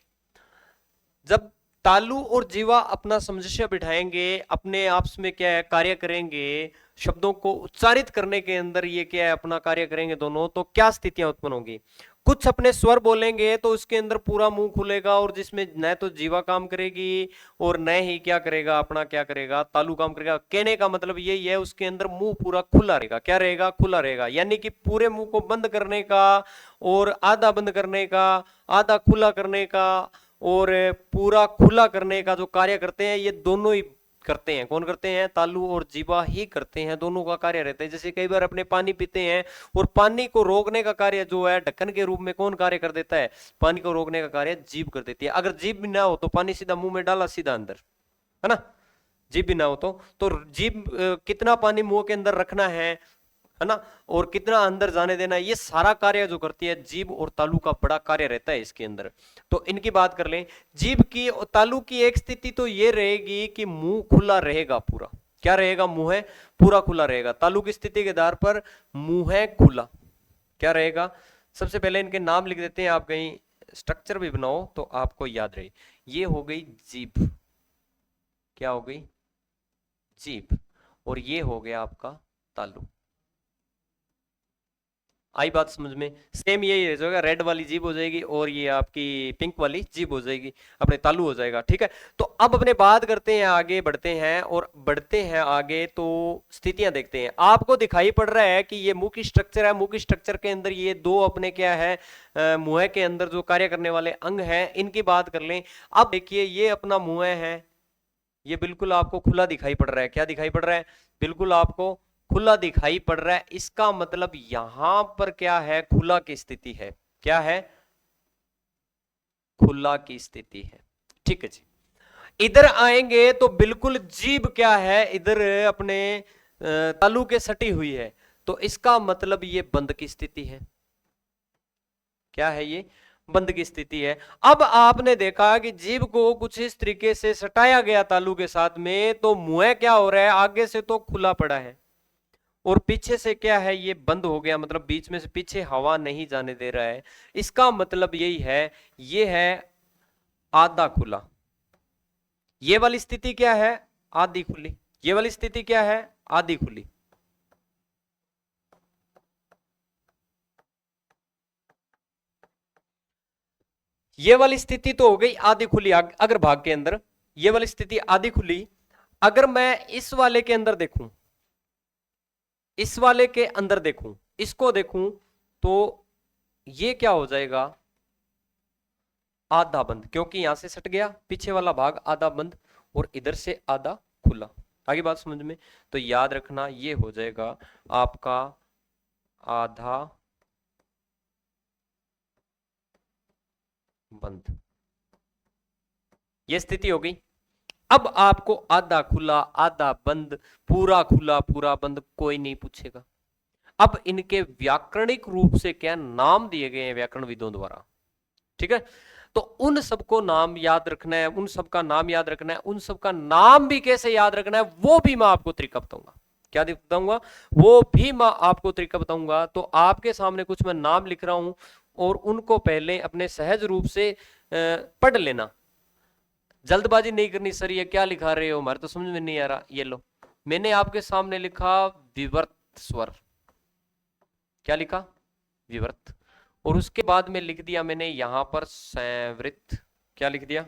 जब तालु और जीवा अपना सामंजस्य बिठाएंगे, अपने आपस में क्या है कार्य करेंगे, शब्दों को उच्चारित करने के अंदर ये क्या है अपना कार्य करेंगे दोनों, तो क्या स्थितियां उत्पन्न होंगी? कुछ अपने स्वर बोलेंगे तो उसके अंदर पूरा मुंह खुलेगा, और जिसमें न तो जीवा काम करेगी और न ही क्या करेगा, अपना क्या करेगा, तालु काम करेगा। कहने का मतलब यही है, उसके अंदर मुंह पूरा खुला रहेगा। क्या रहेगा? खुला रहेगा। यानी कि पूरे मुंह को बंद करने का और आधा बंद करने का, आधा खुला करने का और पूरा खुला करने का जो कार्य करते हैं, ये दोनों ही करते हैं। कौन करते हैं? तालु और जीवा ही करते हैं। दोनों का कार्य रहता है। जैसे कई बार अपने पानी पीते हैं और पानी को रोकने का कार्य जो है ढक्कन के रूप में कौन कार्य कर देता है? पानी को रोकने का कार्य जीभ कर देती है। अगर जीभ भी ना हो तो पानी सीधा मुंह में डाला, सीधा अंदर, है ना? जीभ भी ना हो तो जीभ कितना पानी मुंह के अंदर रखना है, है ना, और कितना अंदर जाने देना, ये सारा कार्य जो करती है जीभ और तालु का बड़ा कार्य रहता है इसके अंदर। तो इनकी बात कर लें, जीभ की और तालु की एक स्थिति तो ये रहेगी कि मुंह खुला रहेगा पूरा। क्या रहेगा? मुंह है पूरा खुला रहेगा। तालु की स्थिति के आधार पर मुंह है खुला। क्या रहेगा? सबसे पहले इनके नाम लिख देते हैं, आप कहीं स्ट्रक्चर भी बनाओ तो आपको याद रहे। ये हो गई जीभ, क्या हो गई? जीभ। और ये हो गया आपका तालु। आई बात समझ में? सेम यही हो जाएगा, रेड वाली जीभ हो जाएगी और ये आपकी पिंक वाली जीभ हो जाएगी, अपने तालु हो जाएगा। ठीक है, तो अब अपने बात करते हैं, आगे बढ़ते हैं और बढ़ते हैं आगे तो स्थितियां देखते हैं। आपको दिखाई पड़ रहा है कि ये मुंह की स्ट्रक्चर है, मुंह की स्ट्रक्चर के अंदर ये दो अपने क्या है, मुंह के अंदर जो कार्य करने वाले अंग हैं इनकी बात कर लें। अब देखिए ये अपना मुंह है, ये बिल्कुल आपको खुला दिखाई पड़ रहा है। क्या दिखाई पड़ रहा है? बिल्कुल आपको खुला दिखाई पड़ रहा है। इसका मतलब यहां पर क्या है? खुला की स्थिति है। क्या है? खुला की स्थिति है। ठीक है जी। इधर आएंगे तो बिल्कुल जीभ क्या है? इधर अपने तालु के सटी हुई है, तो इसका मतलब ये बंद की स्थिति है। क्या है? ये बंद की स्थिति है। अब आपने देखा कि जीभ को कुछ इस तरीके से सटाया गया तालु के साथ में, तो मुंह क्या हो रहा है? आगे से तो खुला पड़ा है और पीछे से क्या है? ये बंद हो गया, मतलब बीच में से पीछे हवा नहीं जाने दे रहा है। इसका मतलब यही है, ये है आधा खुला। ये वाली स्थिति क्या है? आधी खुली। ये वाली स्थिति क्या है? आधी खुली। ये वाली स्थिति तो हो गई आधी खुली अगर भाग के अंदर, ये वाली स्थिति आधी खुली। अगर मैं इस वाले के अंदर देखूं, इस वाले के अंदर देखूं, इसको देखूं, तो ये क्या हो जाएगा? आधा बंद, क्योंकि यहां से सट गया, पीछे वाला भाग आधा बंद और इधर से आधा खुला। आगे बात समझ में? तो याद रखना ये हो जाएगा आपका आधा बंद। ये स्थिति हो गई। अब आपको आधा खुला, आधा बंद, पूरा खुला, पूरा बंद कोई नहीं पूछेगा। अब इनके व्याकरणिक रूप से क्या नाम दिए गए हैं व्याकरणविदों द्वारा। ठीक है, तो उन सबको नाम याद रखना है, उन सबका नाम याद रखना है। उन सबका नाम भी कैसे याद रखना है वो भी मैं आपको तरीका बताऊंगा। क्या बताऊंगा? वो भी मैं आपको तरीका बताऊंगा। तो आपके सामने कुछ मैं नाम लिख रहा हूं और उनको पहले अपने सहज रूप से पढ़ लेना। जल्दबाजी नहीं करनी। सर ये क्या लिखा रहे हो, हमारे तो समझ में नहीं आ रहा। ये लो, मैंने आपके सामने लिखा विवर्त स्वर। क्या लिखा? विवर्त। और उसके बाद में लिख दिया मैंने यहां पर संवृत। क्या लिख दिया?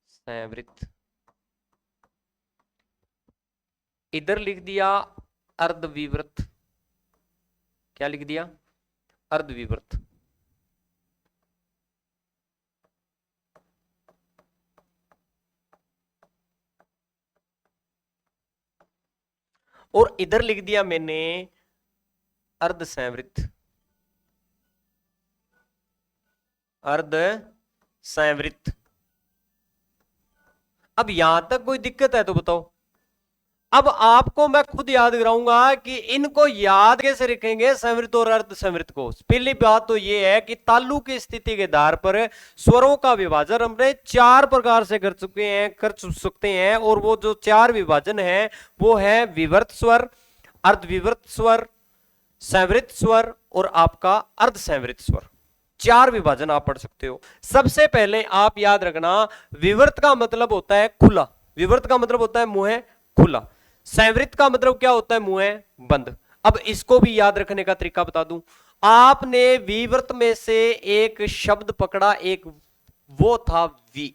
संवृत। इधर लिख दिया अर्धविवृत। क्या लिख दिया? अर्धविवृत। और इधर लिख दिया मैंने अर्ध संवृत। अर्ध संवृत। अब यहां तक कोई दिक्कत है तो बताओ। अब आपको मैं खुद याद कराऊंगा कि इनको याद कैसे रखेंगे, संवृत और अर्ध संवृत को। पहली बात तो यह है कि तालु की स्थिति के आधार पर स्वरों का विभाजन हमने चार प्रकार से कर सकते हैं। और वो जो चार विभाजन है वो है विवर्त स्वर, अर्धविवर्त स्वर, संवृत स्वर और आपका अर्ध संवृत स्वर। चार विभाजन आप पढ़ सकते हो। सबसे पहले आप याद रखना, विवर्त का मतलब होता है खुला। विवर्त का मतलब होता है मुंह खुला। संवृत का मतलब क्या होता है? मुंह बंद। अब इसको भी याद रखने का तरीका बता दूं। आपने विवर्त में से एक शब्द पकड़ा, एक वो था वी।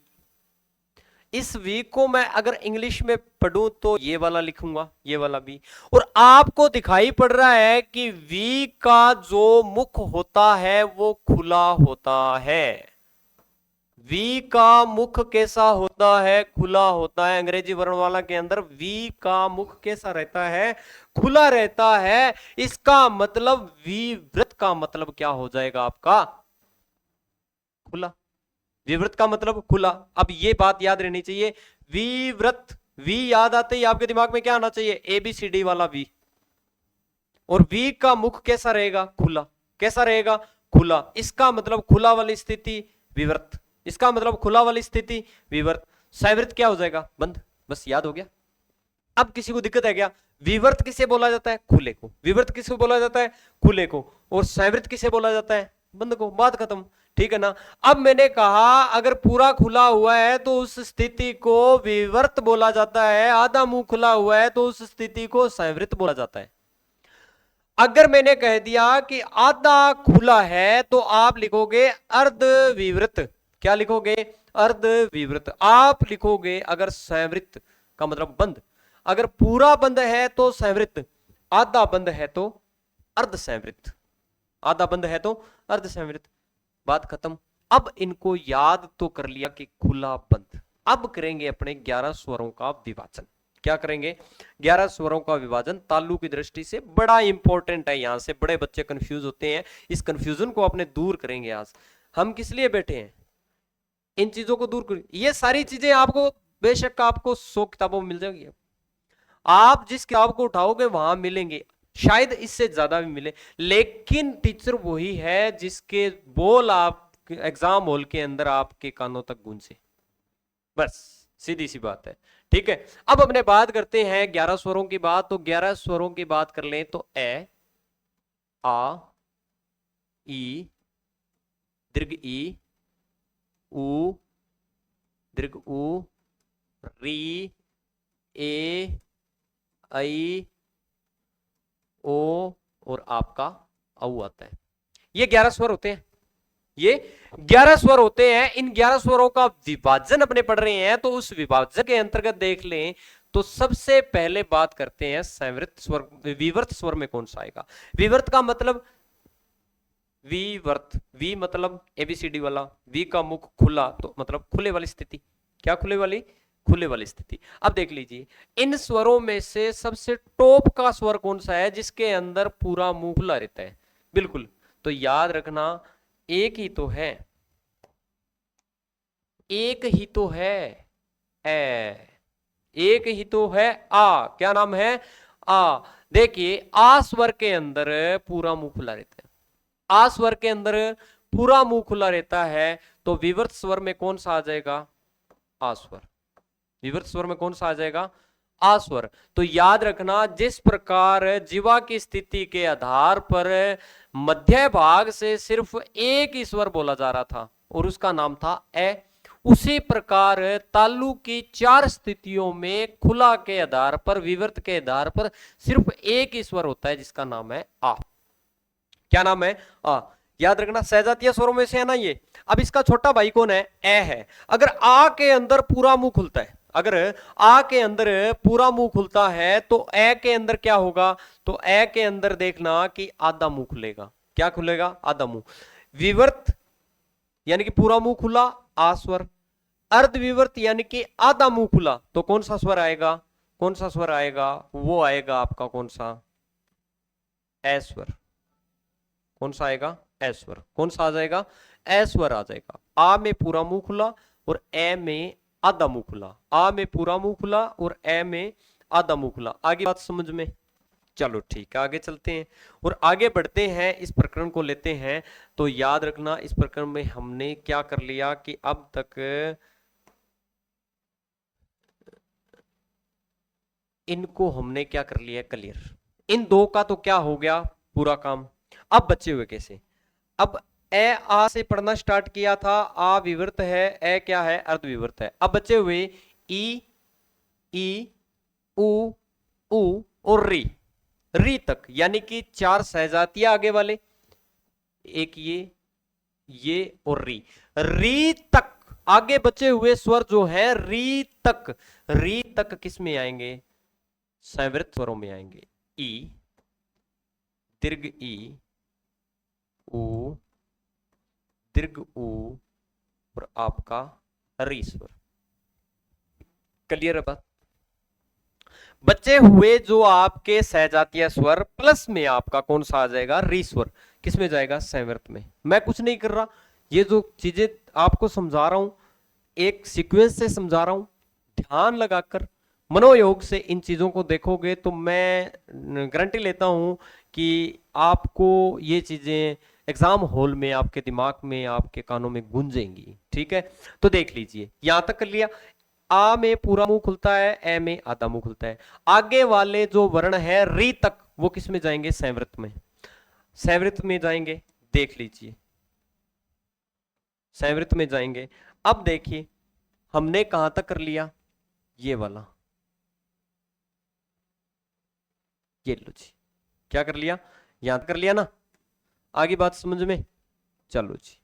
इस वी को मैं अगर इंग्लिश में पढ़ूं तो ये वाला लिखूंगा, ये वाला वी। और आपको दिखाई पड़ रहा है कि वी का जो मुख होता है वो खुला होता है। वी का मुख कैसा होता है? खुला होता है। अंग्रेजी वर्णमाला के अंदर वी का मुख कैसा रहता है? खुला रहता है। इसका मतलब विवृत का मतलब क्या हो जाएगा आपका? खुला। विवृत का मतलब खुला। अब ये बात याद रहनी चाहिए, विवृत, वी याद आते ही आपके दिमाग में क्या आना चाहिए? ABCD वाला वी। और वी का मुख कैसा रहेगा? खुला। कैसा रहेगा? खुला। इसका मतलब खुला वाली स्थिति विवर्त, इसका मतलब खुला वाली स्थिति विवर्त। सैवृत क्या हो जाएगा? बंद। बस याद हो गया। अब किसी को दिक्कत है क्या? विवर्त किसे बोला जाता है? खुले को। विवर्त किसे बोला जाता है? खुले को। और सैवृत किसे बोला जाता है? बंद को। बात खत्म। ठीक है ना? अब मैंने कहा अगर पूरा खुला हुआ है तो उस स्थिति को विवर्त बोला जाता है, आधा मुंह खुला हुआ है तो उस स्थिति को सैवृत बोला जाता है। अगर मैंने कह दिया कि आधा खुला है तो आप लिखोगे अर्धविवृत। क्या लिखोगे? अर्धविवृत। आप लिखोगे अगर सैवृत का मतलब बंद, अगर पूरा बंद है तो सैवृत, आधा बंद है तो अर्धसैवृत, आधा बंद है तो अर्धसैवृत। बात खत्म। अब इनको याद तो कर लिया कि खुला बंद। अब करेंगे अपने 11 स्वरों का विभाजन। क्या करेंगे? 11 स्वरों का विभाजन तालु की दृष्टि से बड़ा इंपॉर्टेंट है। यहां से बड़े बच्चे कंफ्यूज होते हैं, इस कंफ्यूजन को अपने दूर करेंगे। आज हम किस लिए बैठे हैं? इन चीजों को दूर कर। ये सारी चीजें आपको बेशक आपको 100 किताबों में मिल जाएगी। आप जिस किताब को उठाओगे वहां मिलेंगे, शायद इससे ज्यादा भी मिले, लेकिन टीचर वही है जिसके बोल आप एग्जाम हॉल के अंदर आपके कानों तक गूंजे। बस सीधी सी बात है। ठीक है, अब अपने बात करते हैं 11 स्वरों की बात। तो 11 स्वरों की बात कर लें तो ए, आ, ई, दीर्घ ई, उ, दीर्घ उ, री, ए, आई, ओ और आपका औ आता है। ये 11 स्वर होते हैं। ये 11 स्वर होते हैं। इन 11 स्वरों का विभाजन अपने पढ़ रहे हैं, तो उस विभाजन के अंतर्गत देख लें तो सबसे पहले बात करते हैं संवृत स्वर। विवर्त स्वर में कौन सा आएगा? विवर्त का मतलब विवर्त, वी मतलब एबीसीडी वाला, वी का मुख खुला तो मतलब खुले वाली स्थिति। क्या खुले वाली? खुले वाली स्थिति। अब देख लीजिए इन स्वरों में से सबसे टॉप का स्वर कौन सा है जिसके अंदर पूरा मुंह खुला रहता है? बिल्कुल, तो याद रखना एक ही तो है, एक ही तो है ए, एक ही तो है आ। क्या नाम है? आ। देखिए आ स्वर के अंदर पूरा मुंह खुला रहता है। आ स्वर के अंदर पूरा मुंह खुला रहता है, तो विवर्त स्वर में कौन सा आ जाएगा? आ स्वर। विवर्त स्वर में कौन सा आ जाएगा? आ स्वर। तो याद रखना जिस प्रकार जीवा की स्थिति के आधार पर मध्य भाग से सिर्फ एक ही स्वर बोला जा रहा था और उसका नाम था ए, उसी प्रकार तालु की 4 स्थितियों में खुला के आधार पर, विवर्त के आधार पर सिर्फ एक ही स्वर होता है जिसका नाम है आ। क्या नाम है? आ। याद रखना सहजातीय स्वरों में से है ना ये। अब इसका छोटा भाई कौन है? ए है। अगर आ के अंदर पूरा मुंह खुलता है, अगर आ के अंदर पूरा मुंह खुलता है तो ए के अंदर क्या होगा? तो ए के अंदर देखना कि आधा मुंह खुलेगा। क्या खुलेगा? आधा मुंह। विवर्त यानी कि पूरा मुंह खुला, आ स्वर। अर्धविवर्त यानी कि आधा मुंह खुला, तो कौन सा स्वर आएगा? कौन सा स्वर आएगा? वो आएगा आपका कौन सा? ए स्वर। कौन सा आएगा? ए स्वर। कौन सा आ जाएगा? ए स्वर आ जाएगा। आ में पूरा मुंह खुला और ए में आधा मुंह खुला। आ में पूरा मुंह खुला और ए में आधा मुंह खुला। आगे बात समझ में? चलो ठीक है, आगे चलते हैं और आगे बढ़ते हैं, इस प्रकरण को लेते हैं। तो याद रखना इस प्रकरण में हमने क्या कर लिया कि अब तक इनको हमने क्या कर लिया? क्लियर। इन दो का तो क्या हो गया? पूरा काम। अब बचे हुए कैसे? अब ए आ से पढ़ना स्टार्ट किया था, आ विवर्त है, ए क्या है? अर्धविवर्त है। अब बचे हुए ई, ई, उ, उ और री, री तक, यानी कि 4 सहजातियां आगे वाले, एक ये और री। री तक आगे बचे हुए स्वर जो है री तक, री तक किस में आएंगे? संवृत स्वरों में आएंगे। ई, दीर्घ ई, उ, दीर्घ उ और आपका री स्वर। क्लियर है बात? बचे हुए जो आपके सहजातीय स्वर प्लस में आपका कौन सा आ जाएगा? री स्वर। किस में जाएगा? संवृत में। मैं कुछ नहीं कर रहा, ये जो चीजें आपको समझा रहा हूं एक सीक्वेंस से समझा रहा हूं, ध्यान लगाकर मनोयोग से इन चीजों को देखोगे तो मैं गारंटी लेता हूं कि आपको ये चीजें एग्जाम हॉल में आपके दिमाग में आपके कानों में गूंजेंगी। ठीक है, तो देख लीजिए, यहां तक कर लिया। आ में पूरा मुंह खुलता है, ए में आधा मुंह खुलता है। आगे वाले जो वर्ण है री तक, वो किस में जाएंगे? संवृत में। संवृत में जाएंगे, देख लीजिए, संवृत में जाएंगे। अब देखिए हमने कहां तक कर लिया? ये वाला, ये लो जी, क्या कर लिया? यहां तक कर लिया ना। आगे बात समझ में? चलो जी,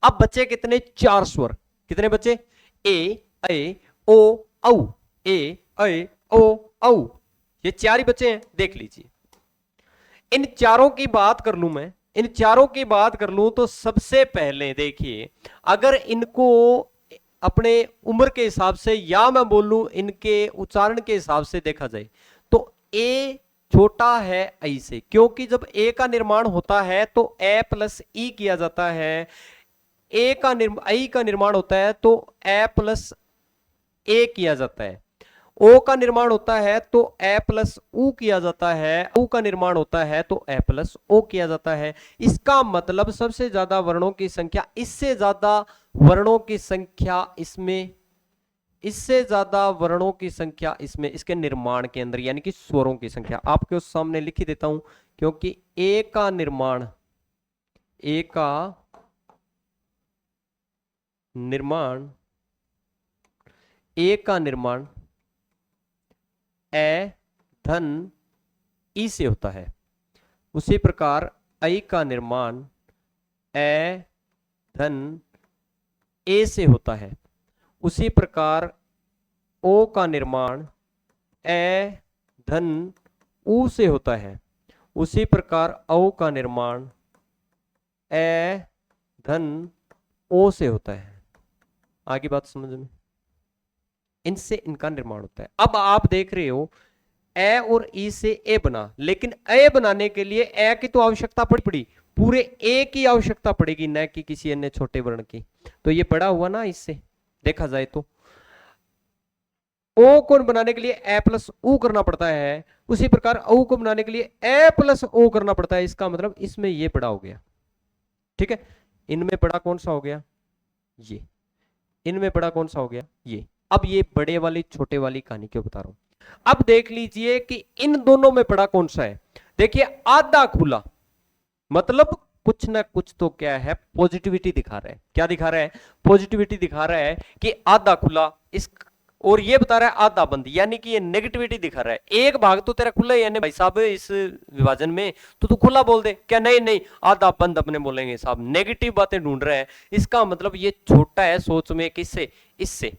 अब बचे कितने? 4 स्वर। कितने बचे? ए, ऐ, ओ, औ। ए, ऐ, ओ, औ। ये 4 ही बचे हैं, देख लीजिए। इन चारों की बात कर लूं मैं, इन चारों की बात कर लूं तो सबसे पहले देखिए, अगर इनको अपने उम्र के हिसाब से या मैं बोलूं इनके उच्चारण के हिसाब से देखा जाए तो ए छोटा है आई से, क्योंकि जब ए का निर्माण होता है तो ए प्लस ई किया जाता है। ए का आई का निर्माण होता है तो ए प्लस ए किया जाता है। ओ का निर्माण होता है तो ए प्लस ऊ किया जाता है। ऊ का निर्माण होता है तो ए प्लस ओ किया जाता है। इसका मतलब सबसे ज्यादा वर्णों की संख्या, इससे ज्यादा वर्णों की संख्या इसमें, इससे ज्यादा वर्णों की संख्या इसमें, इसके निर्माण के अंदर, यानी कि स्वरों की संख्या आपके उस सामने लिख ही देता हूं, क्योंकि ए का निर्माण, ए का निर्माण, ए का निर्माण ए धन ई से होता है। उसी प्रकार ऐ का निर्माण ए धन ए से होता है। उसी प्रकार ओ का निर्माण ए धन ऊ से होता है। उसी प्रकार औ का निर्माण ए धन ओ से होता है। आगे बात समझ में? इनसे इनका निर्माण होता है। अब आप देख रहे हो ए और ई से ए बना, लेकिन ए बनाने के लिए ए की तो आवश्यकता पड़ी, पूरे ए की आवश्यकता पड़ेगी, न कि किसी अन्य छोटे वर्ण की। तो ये बड़ा हुआ ना इससे, देखा जाए तो ओ को बनाने के लिए ए प्लस ऊ करना पड़ता है। उसी प्रकार औ को बनाने के लिए ए प्लस ओ करना पड़ता है। इसका मतलब इसमें ये बड़ा हो गया। ठीक है, इनमें बड़ा कौन सा हो गया? ये। इनमें बड़ा कौन सा हो गया? ये। अब ये बड़े वाली छोटे वाली कहानी क्यों बता रहा हूं? अब देख लीजिए कि इन दोनों में बड़ा कौन सा है। देखिए आधा खुला, मतलब कुछ ना कुछ तो क्या है, पॉजिटिविटी दिखा रहा है। क्या दिखा रहा है? पॉजिटिविटी दिखा रहा है कि आधा खुला, इस और ये बता रहा है आधा बंद, यानी कि ये नेगेटिविटी दिखा रहा है। एक भाग तो तेरा खुला है, यानी भाई साहब इस विभाजन में तो तू खुला बोल दे। क्या? नहीं नहीं, आधा बंद अपने बोलेंगे साहब, नेगेटिव बातें ढूंढ रहे हैं। इसका मतलब ये छोटा है सोच में, किससे? इससे।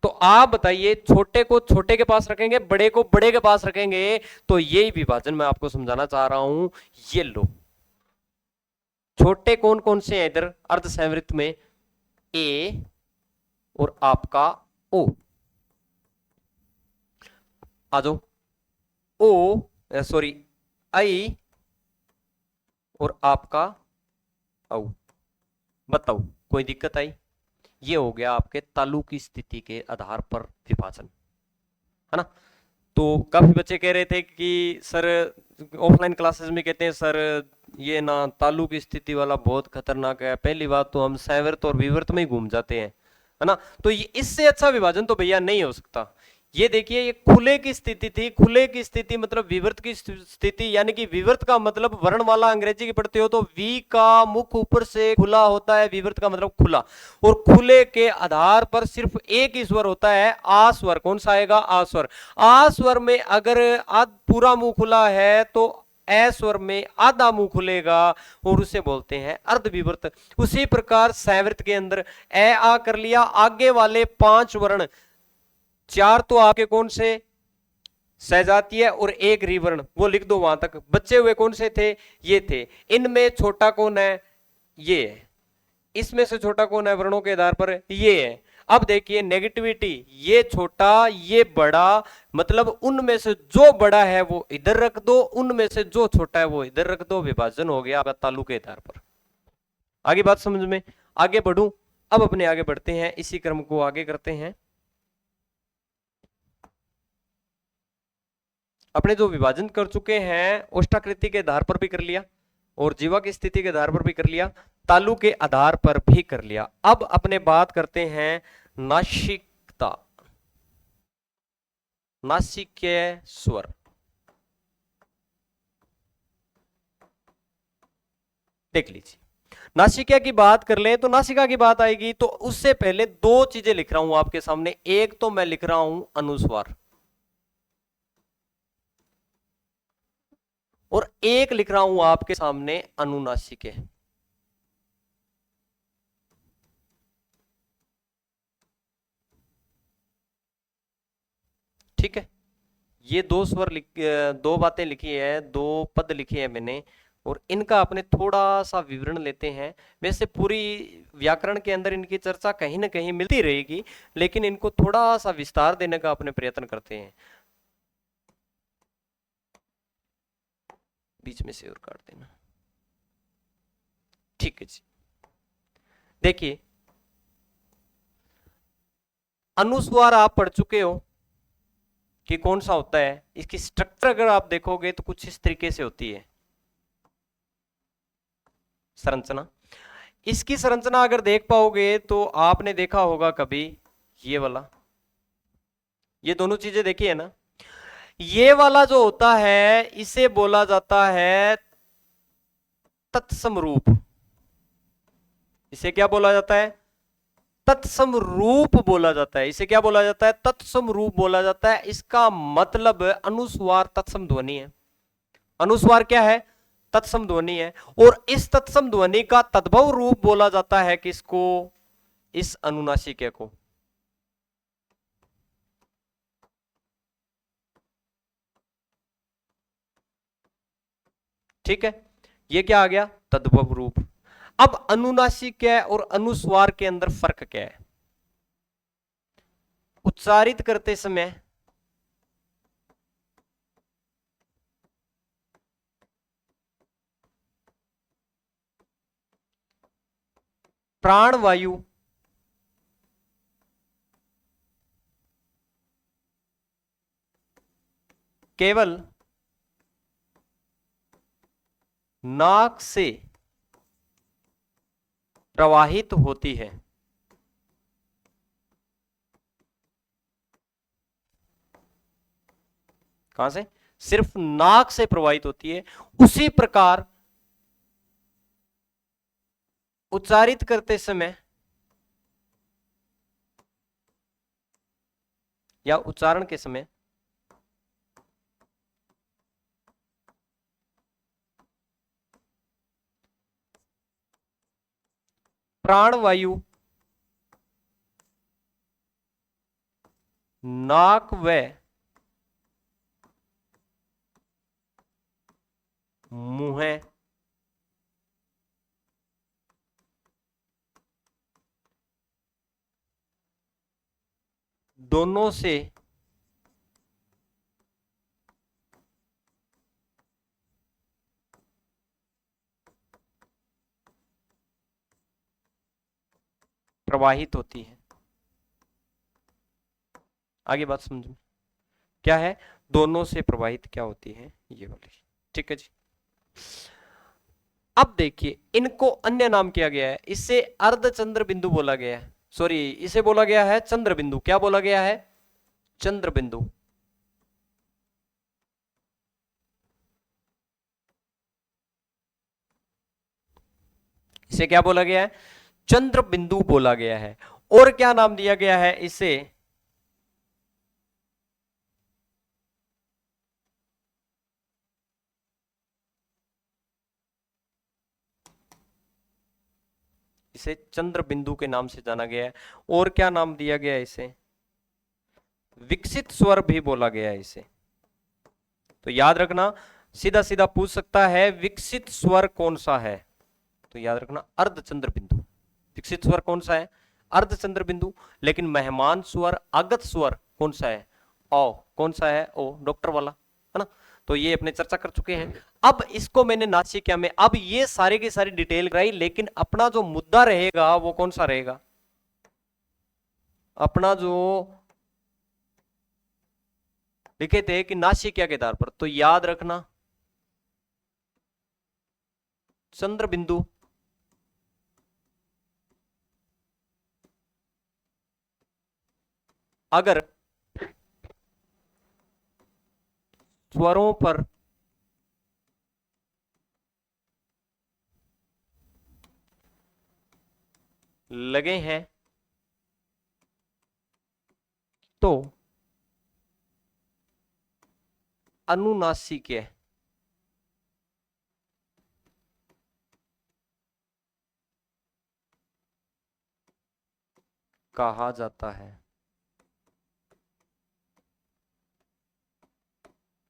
तो आप बताइए, छोटे को छोटे के पास रखेंगे, बड़े को बड़े के पास रखेंगे, तो यही विभाजन मैं आपको समझाना चाह रहा हूं। ये लो, छोटे कौन कौन से हैं इधर अर्ध संवृत में? ए और आपका ओ। आ जाओ, ओ सॉरी आई और आपका औ। बताओ कोई दिक्कत आई? ये हो गया आपके तालु की स्थिति के आधार पर विभाजन, है ना। तो काफी बच्चे कह रहे थे कि सर ऑफलाइन क्लासेस में कहते हैं सर ये ना तालु की स्थिति वाला बहुत खतरनाक है। पहली बात तो हम संवृत और विवर्त में ही घूम जाते हैं, है ना। तो ये इससे अच्छा विभाजन तो भैया नहीं हो सकता। ये देखिए, ये खुले की स्थिति थी। खुले की स्थिति मतलब विवर्त की स्थिति, यानी कि विवर्त का मतलब वर्णमाला अंग्रेजी की पढ़ते हो तो वी का मुख ऊपर से खुला होता है, विवर्त का मतलब खुला। और खुले के आधार पर सिर्फ एक ही स्वर होता है, आ स्वर। कौन सा आएगा? आ स्वर। आ स्वर में अगर पूरा मुंह खुला है तो ए स्वर में आधा मुंह खुलेगा और उसे बोलते हैं अर्धविवर्त। उसी प्रकार संवृत के अंदर ए आ कर लिया, आगे वाले 5 वर्ण, 4 तो आपके कौन से? सहजातीय और एक रिवर्ण, वो लिख दो वहां तक। बचे हुए कौन से थे? ये थे। इनमें छोटा कौन है? ये है। इसमें से छोटा कौन है वर्णों के आधार पर? ये है। अब देखिए नेगेटिविटी, ये छोटा ये बड़ा, मतलब उनमें से जो बड़ा है वो इधर रख दो, उनमें से जो छोटा है वो इधर रख दो। विभाजन हो गया आपका तालु के आधार पर। आगे बात समझ में? आगे बढ़ूं? अब अपने आगे बढ़ते हैं, इसी क्रम को आगे करते हैं। अपने जो विभाजन कर चुके हैं ओष्ठाकृति के आधार पर भी कर लिया और जीवा की स्थिति के आधार पर भी कर लिया, तालु के आधार पर भी कर लिया। अब अपने बात करते हैं नासिकता, नासिकीय स्वर। देख लीजिए, नासिका की बात कर ले तो नासिका की बात आएगी, तो उससे पहले दो चीजें लिख रहा हूं आपके सामने। एक तो मैं लिख रहा हूं अनुस्वार और एक लिख रहा हूं आपके सामने अनुनासिके। ठीक है, ये दो स्वर दो बातें लिखी है, दो पद लिखे हैं मैंने, और इनका अपने थोड़ा सा विवरण लेते हैं। वैसे पूरी व्याकरण के अंदर इनकी चर्चा कहीं ना कहीं मिलती रहेगी, लेकिन इनको थोड़ा सा विस्तार देने का अपने प्रयत्न करते हैं। बीच में से और काट देना। ठीक है जी, देखिए अनुस्वार आप पढ़ चुके हो कि कौन सा होता है। इसकी स्ट्रक्चर अगर आप देखोगे तो कुछ इस तरीके से होती है संरचना। इसकी संरचना अगर देख पाओगे तो आपने देखा होगा कभी ये वाला, ये दोनों चीजें देखी है ना। ये वाला जो होता है इसे बोला जाता है तत्सम रूप। इसे क्या बोला जाता है? तत्सम रूप बोला जाता है। इसे क्या बोला जाता है? तत्सम रूप बोला जाता है। इसका मतलब अनुस्वार तत्सम ध्वनि है। अनुस्वार क्या है? तत्सम ध्वनि है। और इस तत्सम ध्वनि का तद्भव रूप बोला जाता है किसको? इस अनुनासिके को। ठीक है, ये क्या आ गया? तद्भव रूप। अब अनुनासिक और अनुस्वार के अंदर फर्क क्या है? उच्चारित करते समय प्राणवायु केवल नाक से प्रवाहित होती है। कहां से? सिर्फ नाक से प्रवाहित होती है। उसी प्रकार उच्चारित करते समय या उच्चारण के समय प्राणवायु नाक व मुंह दोनों से प्रवाहित होती है। आगे बात समझो क्या है? दोनों से प्रवाहित क्या होती है? ये वाली। ठीक है जी। अब देखिए, इनको अन्य नाम किया गया है। इसे अर्धचंद्र बिंदु बोला गया है। सॉरी, इसे बोला गया है चंद्र बिंदु। क्या बोला गया है? चंद्र बिंदु। इसे क्या बोला गया है? चंद्र बिंदु बोला गया है। और क्या नाम दिया गया है इसे? इसे चंद्र बिंदु के नाम से जाना गया है। और क्या नाम दिया गया है इसे? विकसित स्वर भी बोला गया है इसे। तो याद रखना, सीधा सीधा पूछ सकता है विकसित स्वर कौन सा है, तो याद रखना अर्धचंद्र बिंदु। विकसित स्वर कौन सा है? अर्धचंद्र बिंदु। लेकिन मेहमान स्वर, आगत स्वर कौन सा है? ओ। कौन सा है? ओ, डॉक्टर वाला, है ना। तो ये अपने चर्चा कर चुके हैं। अब इसको मैंने नासिका में, अब ये सारे की सारी डिटेल कराई, लेकिन अपना जो मुद्दा रहेगा वो कौन सा रहेगा? अपना जो लिखे थे कि नासिका के आधार पर, तो याद रखना चंद्र बिंदु अगर स्वरों पर लगे हैं तो अनुनासिक कहा जाता है।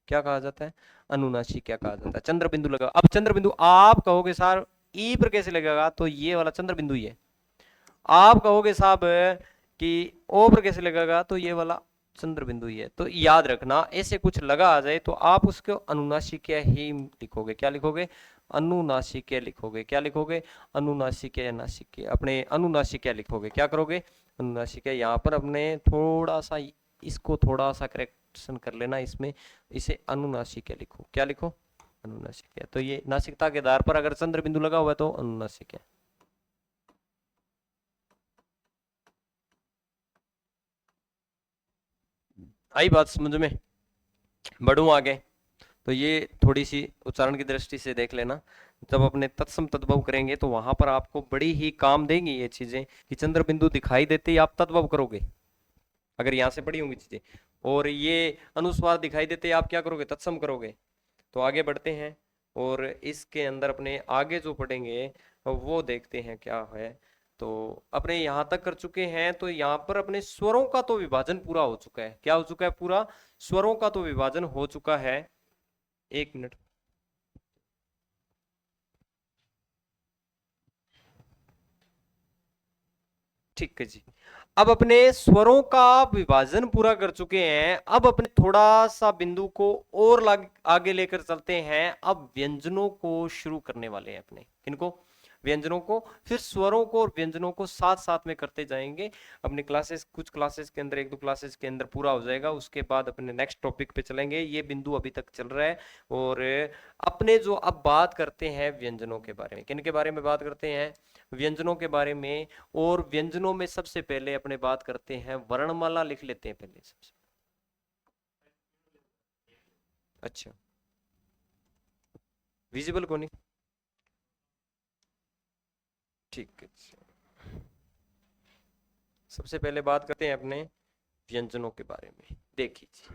क्या कहा जाता है? अनुनासिक क्या कहा जाता है? चंद्र बिंदु लगा। अब चंद्र बिंदु आप कहोगे सर ई पर कैसे लगेगा, तो ये वाला चंद्र बिंदु ही है। आप कहोगे साहब कि ओ पर कैसे लगेगा, तो ये वाला चंद्र बिंदु ही है। तो याद रखना ऐसे कुछ लगा आ जाए तो आप उसको अनुनासिक ही लिखोगे। क्या लिखोगे? अनुनासिक लिखोगे। क्या लिखोगे? अनुनासिक नासिक, अपने अनुनासिक लिखोगे। क्या करोगे? अनुनासिक। यहाँ पर अपने थोड़ा सा इसको थोड़ा सा करेक्शन कर लेना इसमें, इसे अनुनासिक लिखो। क्या लिखो? अनुनासिक। तो ये नासिकता के आधार पर अगर चंद्र बिंदु लगा हुआ है तो अनुनासिक है। आई बात समझ में? बढ़ू आगे। तो ये थोड़ी सी उच्चारण की दृष्टि से देख लेना। जब अपने तत्सम तद्भव करेंगे तो वहां पर आपको बड़ी ही काम देंगी ये चीजें, कि चंद्र बिंदु दिखाई देते ही आप तद्भव करोगे अगर यहां से पढ़ी होंगी चीजें, और ये अनुस्वार दिखाई देते ही आप क्या करोगे? तत्सम करोगे। तो आगे बढ़ते हैं और इसके अंदर अपने आगे जो पढ़ेंगे वो देखते हैं क्या है। तो अपने यहाँ तक कर चुके हैं, तो यहाँ पर अपने स्वरों का तो विभाजन पूरा हो चुका है। क्या हो चुका है? पूरा स्वरों का तो विभाजन हो चुका है। एक मिनट। ठीक है जी। अब अपने स्वरों का विभाजन पूरा कर चुके हैं, अब अपने थोड़ा सा बिंदु को और आगे लेकर चलते हैं। अब व्यंजनों को शुरू करने वाले हैं अपने। किनको? व्यंजनों को। फिर स्वरों को और व्यंजनों को साथ साथ में करते जाएंगे। अपने क्लासेस, कुछ क्लासेस के अंदर, एक दो क्लासेस के अंदर पूरा हो जाएगा। उसके बाद अपने नेक्स्ट टॉपिक पे चलेंगे। ये बिंदु अभी तक चल रहा है। और अपने जो अब बात करते हैं व्यंजनों के बारे में, किन के बारे में बात करते हैं? व्यंजनों के बारे में। और व्यंजनों में सबसे पहले अपने बात करते हैं वर्णमाला। लिख लेते हैं पहले सबसे। अच्छा, विजिबल को नहीं? ठीक है। सबसे पहले बात करते हैं अपने व्यंजनों के बारे में। देखिए,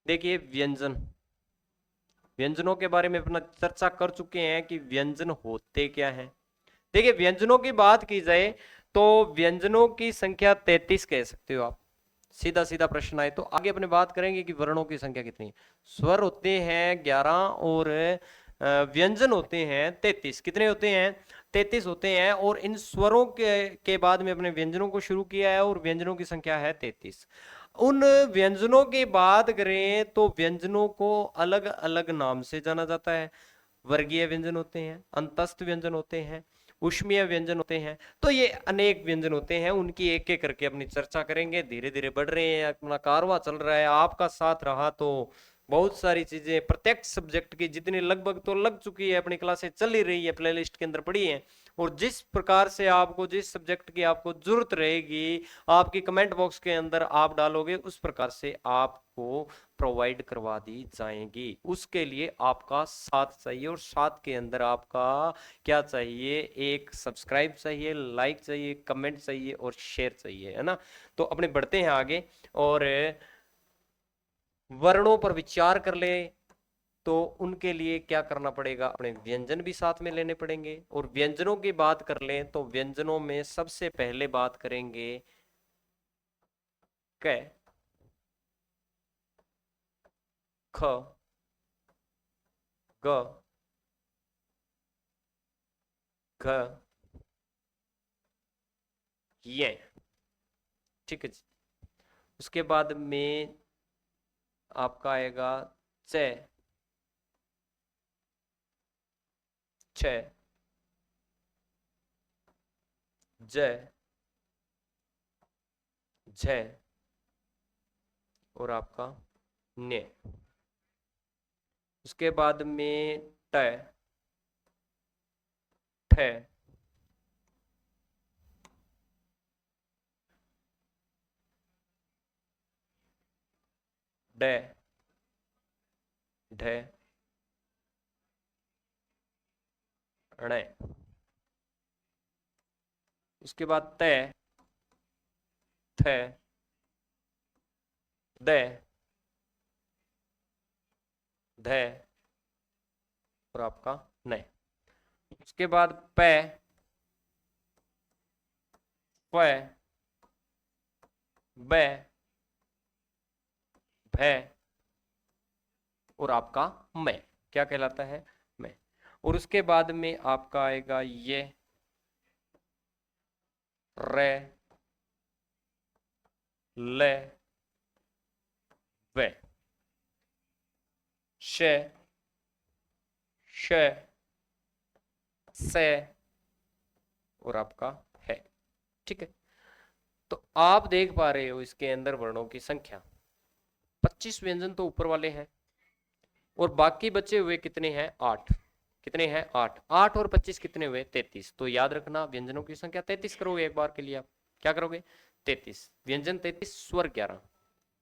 देखिए व्यंजन, व्यंजनों के बारे में अपना चर्चा कर चुके हैं कि व्यंजन होते क्या हैं। देखिए, व्यंजनों की बात की जाए तो व्यंजनों की संख्या 33 कह सकते हो आप। सीधा सीधा प्रश्न आए तो आगे अपने बात करेंगे कि वर्णों की संख्या कितनी है। स्वर होते हैं 11 और व्यंजन होते हैं 33। कितने होते हैं? 33 होते हैं। और इन स्वरों के बाद में अपने व्यंजनों को शुरू किया है और व्यंजनों की संख्या है 33। उन व्यंजनों की बात करें तो व्यंजनों को अलग अलग नाम से जाना जाता है। वर्गीय व्यंजन होते हैं, अंतस्थ व्यंजन होते हैं, ऊष्मीय व्यंजन होते हैं। तो ये अनेक व्यंजन होते हैं, उनकी एक एक करके अपनी चर्चा करेंगे। धीरे धीरे बढ़ रहे हैं, अपना कारवा चल रहा है। आपका साथ रहा तो बहुत सारी चीजें प्रत्येक सब्जेक्ट की जितनी लगभग तो लग चुकी है, अपनी क्लासें चल ही रही है, प्लेलिस्ट के अंदर पड़ी है। और जिस प्रकार से आपको, जिस सब्जेक्ट की आपको जरूरत रहेगी, आपकी कमेंट बॉक्स के अंदर आप डालोगे, उस प्रकार से आपको प्रोवाइड करवा दी जाएंगी। उसके लिए आपका साथ चाहिए, और साथ के अंदर आपका क्या चाहिए? एक सब्सक्राइब चाहिए, लाइक चाहिए, कमेंट चाहिए और शेयर चाहिए, है ना? तो अपने बढ़ते हैं आगे और वर्णों पर विचार कर ले। तो उनके लिए क्या करना पड़ेगा? अपने व्यंजन भी साथ में लेने पड़ेंगे। और व्यंजनों की बात कर लें तो व्यंजनों में सबसे पहले बात करेंगे क, ख, ग, घ, ये। ठीक है जी। उसके बाद में आपका आएगा च, छ, ज, झ और आपका ने। उसके बाद में ट, ठ, ड, ढ, ण। उसके बाद त, थ, द, ध और आपका न। उसके बाद प, फ, ब, भ और आपका मैं। क्या कहलाता है? मैं। और उसके बाद में आपका आएगा ये रे, ले, वे, श, श, से और आपका है। ठीक है, तो आप देख पा रहे हो इसके अंदर वर्णों की संख्या 25 व्यंजन तो ऊपर वाले हैं और बाकी बचे हुए कितने हैं? 8। कितने हैं? 8। 8 और 25 कितने हुए? 33। तो याद रखना व्यंजनों की संख्या 33 करोगे एक बार के लिए। आप क्या करोगे? 33। व्यंजन 33, स्वर 11।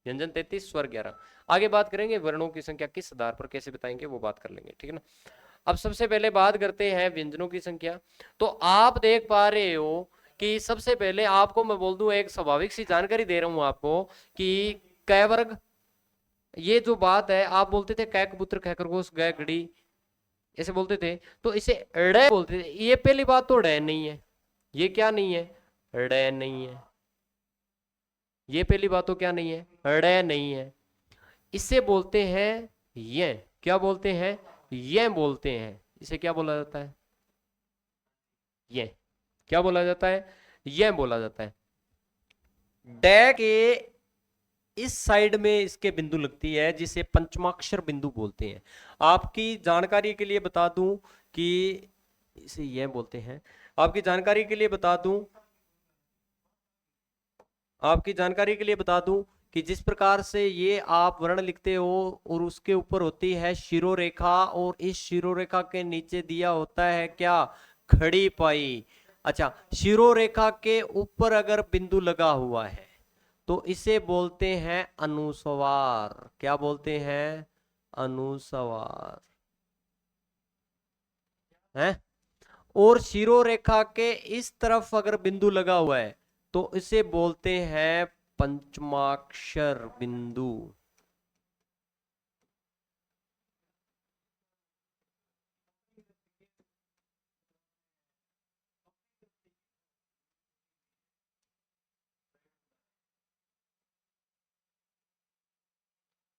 व्यंजन 33, स्वर 11। आगे बात करेंगे वर्णों की संख्या किस आधार पर कैसे बताएंगे, वो बात कर लेंगे। ठीक है ना। अब सबसे पहले बात करते हैं व्यंजनों की संख्या। तो आप देख पा रहे हो कि सबसे पहले आपको मैं बोल दूं, एक स्वाभाविक सी जानकारी दे रहा हूं आपको कि कै वर्ग, ये जो बात है, आप बोलते थे कै कबूतर कै खरगोश गै घड़ी, ऐसे बोलते थे, तो इसे ड़ बोलते थे। ये पहली बात तो ड़ नहीं है। ये क्या नहीं है? ड़ नहीं है। ये पहली बात तो क्या नहीं है? ड़ नहीं है। इसे बोलते हैं ये। क्या बोलते हैं? ये बोलते हैं। इसे क्या बोला जाता है? ये। क्या बोला जाता है? ये बोला जाता है। ड के इस साइड में इसके बिंदु लगती है जिसे पंचमाक्षर बिंदु बोलते हैं। आपकी जानकारी के लिए बता दूं कि इसे ये बोलते हैं। आपकी जानकारी के लिए बता दूं, आपकी जानकारी के लिए बता दूं कि जिस प्रकार से ये आप वर्ण लिखते हो और उसके ऊपर होती है शिरोरेखा और इस शिरोरेखा के नीचे दिया होता है क्या? खड़ी पाई। अच्छा, शिरोरेखा के ऊपर अगर बिंदु लगा हुआ है तो इसे बोलते हैं अनुस्वार। क्या बोलते हैं? अनुस्वार है। और शिरोरेखा के इस तरफ अगर बिंदु लगा हुआ है तो इसे बोलते हैं पंचमाक्षर बिंदु।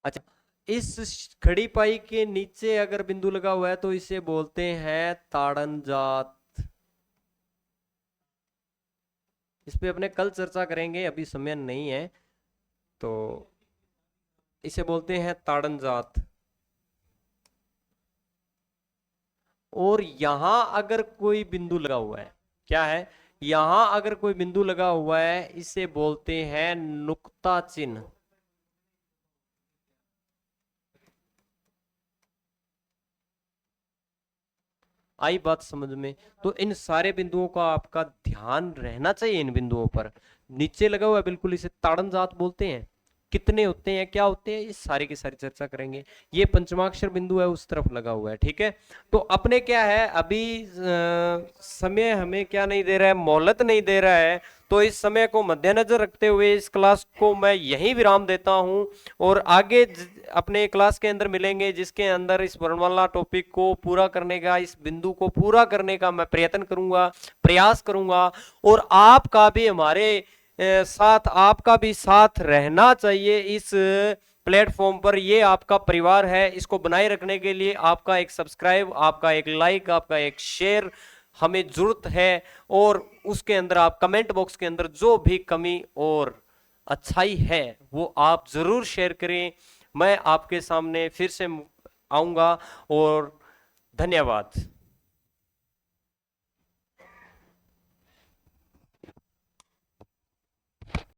अच्छा, इस खड़ी पाई के नीचे अगर बिंदु लगा हुआ है तो इसे बोलते हैं ताड़न जात। इस पे अपने कल चर्चा करेंगे, अभी समय नहीं है। तो इसे बोलते हैं ताड़न जात। और यहां अगर कोई बिंदु लगा हुआ है, क्या है? यहां अगर कोई बिंदु लगा हुआ है इसे बोलते हैं नुक्ता चिन्ह। आई बात समझ में? तो इन सारे बिंदुओं का आपका ध्यान रहना चाहिए। इन बिंदुओं पर नीचे लगा हुआ है बिल्कुल, इसे ताड़न जात बोलते हैं। कितने होते हैं, क्या होते हैं, इस सारी की सारी चर्चा करेंगे। ये पंचमाक्षर बिंदु है, उस तरफ लगा हुआ है। ठीक है, तो अपने क्या है अभी समय हमें क्या नहीं दे रहा है? मोहलत नहीं दे रहा है। तो इस समय को मद्देनजर रखते हुए इस क्लास को मैं यहीं विराम देता हूं और आगे अपने क्लास के अंदर मिलेंगे जिसके अंदर इस वर्णमाला टॉपिक को पूरा करने का, इस बिंदु को पूरा करने का मैं प्रयत्न करूंगा, प्रयास करूंगा। और आपका भी हमारे साथ, आपका भी साथ रहना चाहिए इस प्लेटफॉर्म पर। ये आपका परिवार है, इसको बनाए रखने के लिए आपका एक सब्सक्राइब, आपका एक लाइक, आपका एक शेयर हमें जरूरत है। और उसके अंदर आप कमेंट बॉक्स के अंदर जो भी कमी और अच्छाई है वो आप जरूर शेयर करें। मैं आपके सामने फिर से आऊंगा और धन्यवाद।